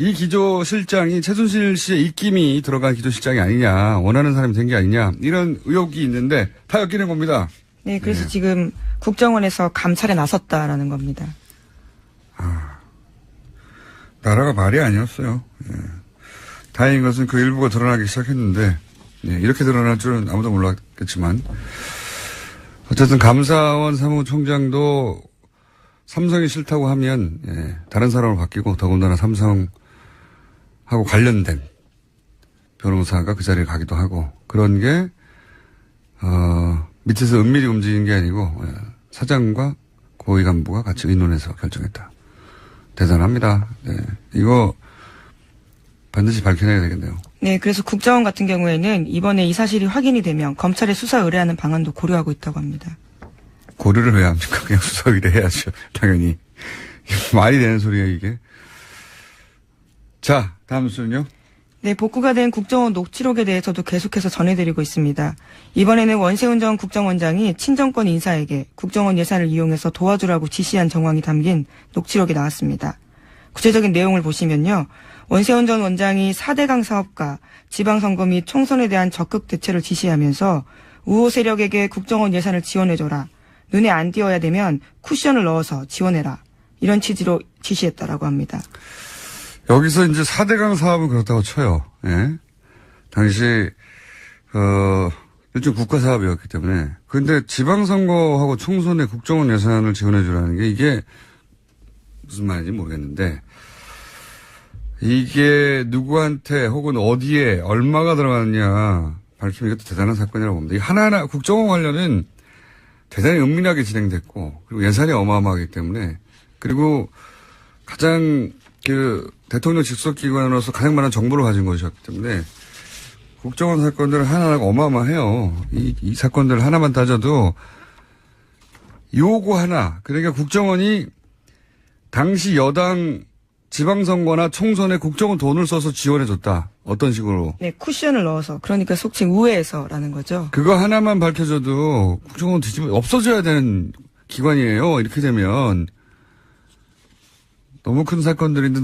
이 기조실장이 최순실 씨의 입김이 들어간 기조실장이 아니냐, 원하는 사람이 된 게 아니냐, 이런 의혹이 있는데 다 엮이는 겁니다. 네, 그래서 지금 국정원에서 감찰에 나섰다라는 겁니다. 나라가 말이 아니었어요. 예. 다행인 것은 그 일부가 드러나기 시작했는데, 예, 이렇게 드러날 줄은 아무도 몰랐겠지만, 어쨌든 감사원 사무총장도 삼성이 싫다고 하면, 예, 다른 사람으로 바뀌고, 더군다나 삼성하고 관련된 변호사가 그 자리에 가기도 하고, 그런 게, 밑에서 은밀히 움직인 게 아니고, 예, 사장과 고위 간부가 같이 의논해서 결정했다. 대단합니다. 네. 이거 반드시 밝혀내야 되겠네요. 네, 그래서 국정원 같은 경우에는 이번에 이 사실이 확인이 되면 검찰에 수사 의뢰하는 방안도 고려하고 있다고 합니다. 고려를 왜 합니까? 그냥 수사 의뢰해야죠. 당연히. 말이 되는 소리예요, 이게. 자, 다음 순요. 네, 복구가 된 국정원 녹취록에 대해서도 계속해서 전해드리고 있습니다. 이번에는 원세훈 전 국정원장이 친정권 인사에게 국정원 예산을 이용해서 도와주라고 지시한 정황이 담긴 녹취록이 나왔습니다. 구체적인 내용을 보시면요. 원세훈 전 원장이 4대강 사업과 지방선거 및 총선에 대한 적극 대처를 지시하면서 우호 세력에게 국정원 예산을 지원해줘라. 눈에 안 띄어야 되면 쿠션을 넣어서 지원해라. 이런 취지로 지시했다라고 합니다. 여기서 이제 4대강 사업은 그렇다고 쳐요. 예. 당시, 일종 국가 사업이었기 때문에. 근데 지방선거하고 총선에 국정원 예산을 지원해주라는 게 이게 무슨 말인지 모르겠는데, 이게 누구한테 혹은 어디에 얼마가 들어갔느냐 밝히면 이것도 대단한 사건이라고 봅니다. 이 하나하나 국정원 관련은 대단히 은밀하게 진행됐고 그리고 예산이 어마어마하기 때문에 그리고 가장 대통령 직속기관으로서 가장 많은 정보를 가진 것이었기 때문에 국정원 사건들은 하나하나가 어마어마해요. 이 사건들 하나만 따져도 요거 하나 그러니까 국정원이 당시 여당 지방선거나 총선에 국정원 돈을 써서 지원해줬다. 어떤 식으로? 네, 쿠션을 넣어서. 그러니까 속칭 우회해서라는 거죠. 그거 하나만 밝혀져도 국정원 뒤집어 없어져야 되는 기관이에요. 이렇게 되면. 너무 큰 사건들인데